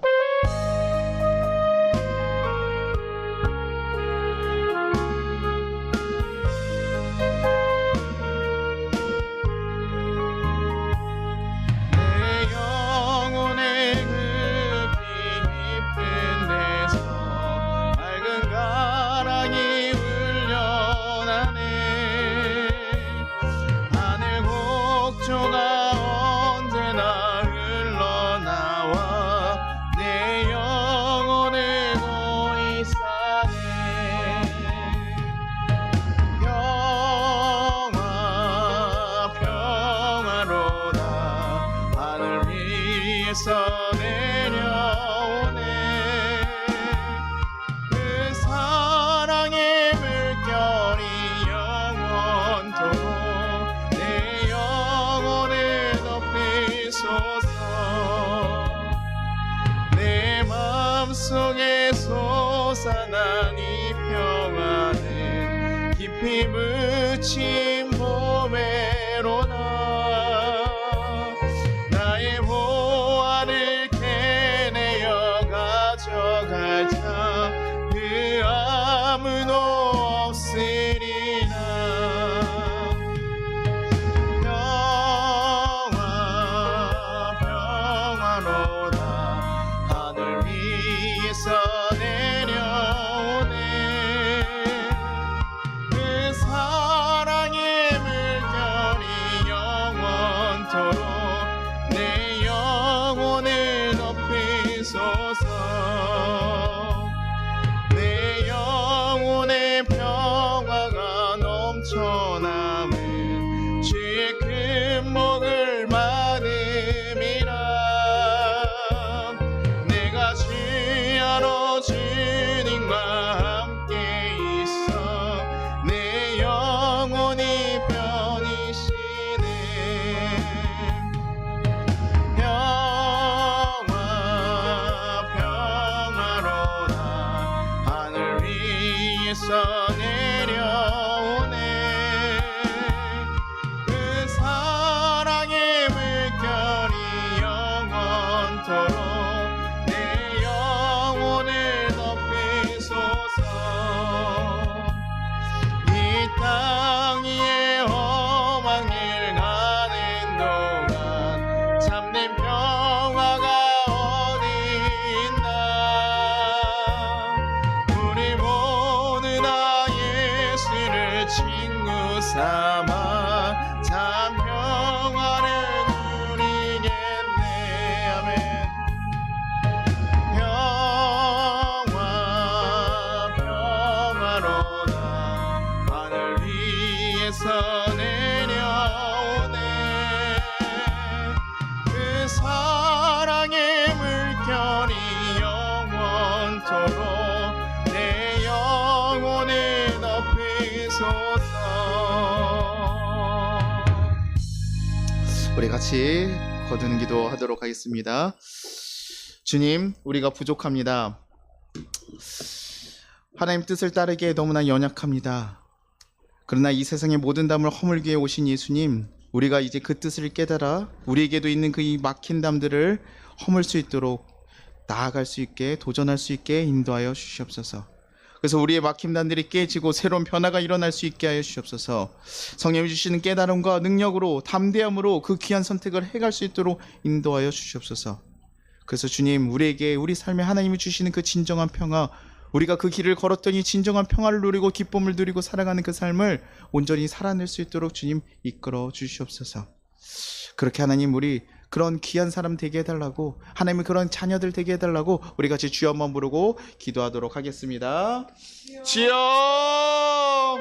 솟아난 이 평화는 깊이 묻힌 보배로다. 나의 보화를 캐내어 가져갈 자 그 아무도 없으리라. 평화로다. 하늘 위에서 내 영혼의 평화가 넘쳐남은 주의 금목을 받음이라. 내가 주 안에 주님과 함께 있어 내 영혼이 편히쉬네. 내려오네. 그 사랑의 물결이 영원토록 내 영혼을 덮이소서. 이 땅 위에 험한 길 가는 동안 참된 평화가 어디 있나. 우리 모두 다 예수를 친구 삼아 참 평화를 누리겠네. 아멘. 평화로다. 하늘 위에서 내려오네. 그 사랑의 물결이 영원토록 내 영혼을 덮이소서. 우리 같이 거두는 기도 하도록 하겠습니다. 주님, 우리가 부족합니다. 하나님 뜻을 따르기에 너무나 연약합니다. 그러나 이 세상의 모든 담을 허물기 위해 오신 예수님, 우리가 이제 그 뜻을 깨달아 우리에게도 있는 그 이 막힌 담들을 허물 수 있도록 나아갈 수 있게, 도전할 수 있게 인도하여 주시옵소서. 그래서 우리의 막힌 담들이 깨지고 새로운 변화가 일어날 수 있게 하여 주시옵소서. 성령이 주시는 깨달음과 능력으로, 담대함으로 그 귀한 선택을 해갈 수 있도록 인도하여 주시옵소서. 그래서 주님, 우리에게 우리 삶에 하나님이 주시는 그 진정한 평화, 우리가 그 길을 걸었더니 진정한 평화를 누리고 기쁨을 누리고 살아가는 그 삶을 온전히 살아낼 수 있도록 주님 이끌어 주시옵소서. 그렇게 하나님, 우리 그런 귀한 사람 되게 해달라고, 하나님의 그런 자녀들 되게 해달라고 우리 같이 주여 한번 부르고 기도하도록 하겠습니다. 주여!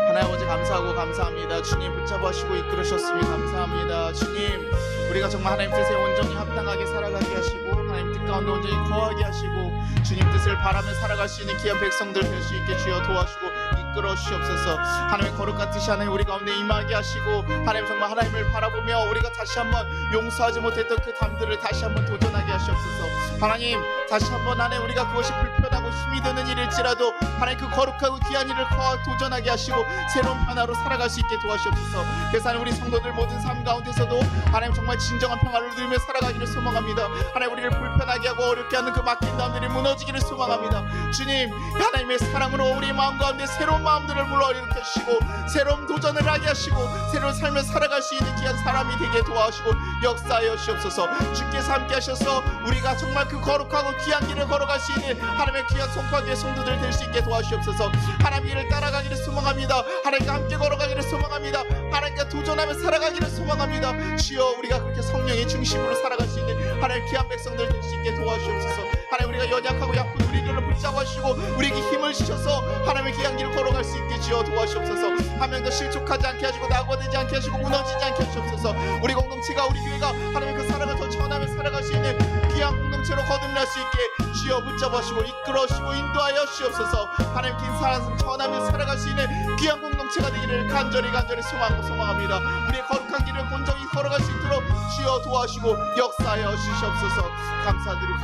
하나님 아버지 감사하고 감사합니다. 주님 붙잡아주시고 이끌으셨으니 감사합니다. 주님, 우리가 정말 하나님 뜻에 온전히 합당하게 살아가게 하시고 하나님 뜻 가운데 온전히 거하게 하시고 주님 뜻을 바라며 살아갈 수 있는 귀한 백성들 될 수 있게 주여 도와주시고 이끌어 주시옵소서. 하나님의 거룩한 뜻이 하나님 우리 가운데 임하게 하시고 하나님 정말 하나님을 바라보며 우리가 다시 한번 용서하지 못했던 그 담들을 다시 한번 도전하게 하시옵소서. 하나님, 다시 한번 하나님 우리가 그것이 불편하고 힘이 드는 일일지라도 하나님 그 거룩하고 귀한 일을 도전하게 하시고 새로운 변화로 살아갈 수 있게 도와주옵소서. 그래서 하나님 우리 성도들 모든 삶 가운데서도 하나님 정말 진정한 평화를 누리며 살아가기를 소망합니다. 하나님 우리를 불편하게 하고 어렵게 하는 그 막힌 담들이 무너지기를 소망합니다. 주님, 하나님의 사랑으로 우리 마음 가운데 새로운 마음들을 불러일으켜 주시고 새로운 도전을 하게 하시고 새로운 삶을 살아갈 수 있는 귀한 사람이 되게 도와주시고 역사하여 주옵소서. 주께서 함께 하셔서 우리가 정말 그 거룩하고 귀한 길을 걸어갈 수 있는 하나님의 귀한 송파교의 성도들 될 수 있게 도와주옵소서. 하나님 길을 따라가기를 소망합니다. 하나님과 함께 걸어가기를 소망합니다. 하나님과 도전하며 살아가기를 소망합니다. 주여, 우리가 그렇게 성령의 중심으로 살아갈 수 있는 하나님의 귀한 백성들 될 수 있게 도와주옵소서. 하나님, 우리가 연약하고 약한 우리들을 붙잡아주시고 우리에게 힘을 주셔서 하나님의 귀한 길을 걸어갈 수 있게 주여 도와주옵소서. 한 명도 실족하지 않게 하시고 낙오되지 않게 하시고 무너지지 않게 하시옵소서. 우리 공동체가, 우리 교회가 하나님의 그 사랑을 더 전하며 살아갈 수 있는 귀한 공동체로 거듭날 수 있게 주여 붙잡아주시고 이끌어주시고 인도하여 주옵소서. 하나님 긴 사랑 전하며 살아갈 수 있는 귀한 공동체가 되기를 간절히 소망합니다. 우리의 거룩한 길을 온전히 걸어갈 수 있도록 주여 도와주시고 역사하여 주시옵소서. 감사드리고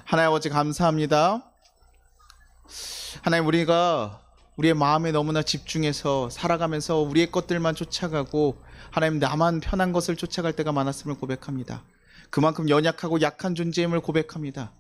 하나님 아버지 감사합니다. 하나님, 우리가 우리의 마음에 너무나 집중해서 살아가면서 우리의 것들만 쫓아가고 하나님 나만 편한 것을 쫓아갈 때가 많았음을 고백합니다. 그만큼 연약하고 약한 존재임을 고백합니다.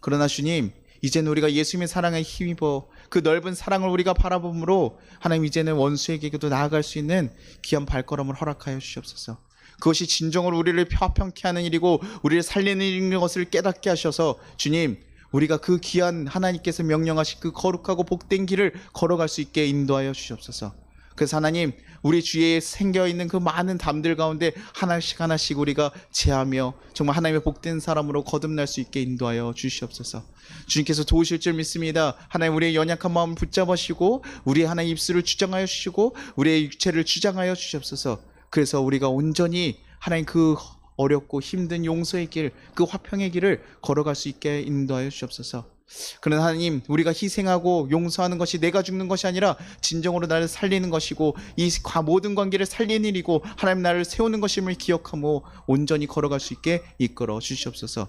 그러나 주님, 이제는 우리가 예수님의 사랑에 힘입어 그 넓은 사랑을 우리가 바라봄으로 하나님 이제는 원수에게도 나아갈 수 있는 귀한 발걸음을 허락하여 주시옵소서. 그것이 진정으로 우리를 화평케 하는 일이고 우리를 살리는 것을 깨닫게 하셔서 주님, 우리가 그 귀한 하나님께서 명령하신 그 거룩하고 복된 길을 걸어갈 수 있게 인도하여 주시옵소서. 그래서 하나님, 우리 주위에 생겨있는 그 많은 담들 가운데 하나씩 우리가 제하며 정말 하나님의 복된 사람으로 거듭날 수 있게 인도하여 주시옵소서. 주님께서 도우실 줄 믿습니다. 하나님, 우리의 연약한 마음을 붙잡으시고 우리의 하나님 입술을 주장하여 주시고 우리의 육체를 주장하여 주시옵소서. 그래서 우리가 온전히 하나님 그 어렵고 힘든 용서의 길, 그 화평의 길을 걸어갈 수 있게 인도하여 주시옵소서. 그러나 하나님, 우리가 희생하고 용서하는 것이 내가 죽는 것이 아니라 진정으로 나를 살리는 것이고 이 모든 관계를 살리는 일이고 하나님 나를 세우는 것임을 기억하고 온전히 걸어갈 수 있게 이끌어 주시옵소서.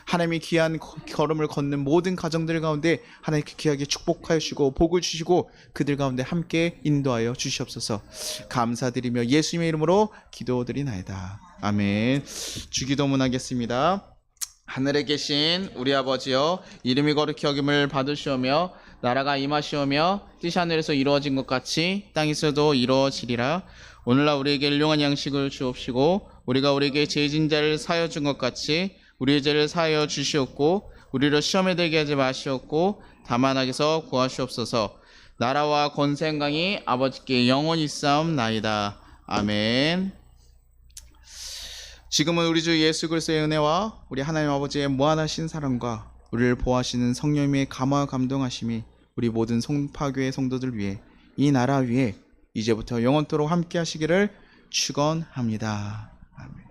하나님이 귀한 걸음을 걷는 모든 가정들 가운데 하나님 귀하게 축복하여 주시고 복을 주시고 그들 가운데 함께 인도하여 주시옵소서. 감사드리며 예수님의 이름으로 기도드리나이다. 아멘. 주기도문 하겠습니다. 하늘에 계신 우리 아버지여, 이름이 거룩히 여김을 받으시오며 나라가 임하시오며 뜻이 하늘에서 이루어진 것 같이 땅에서도 이루어지리라. 오늘날 우리에게 일용할 양식을 주옵시고 우리가 우리에게 죄진 자를 사하여 준 것 같이 우리의 죄를 사하여 주시옵고 우리를 시험에 들게 하지 마시옵고 다만 악에서 구하시옵소서. 나라와 권세 영광이 아버지께 영원히 있사옵나이다. 아멘. 지금은 우리 주 예수 그리스도의 은혜와 우리 하나님 아버지의 무한하신 사랑과 우리를 보호하시는 성령님의 감화와 감동하심이 우리 모든 송파교회 성도들 위해 이 나라 위에 이제부터 영원토록 함께 하시기를 축원합니다. 아멘.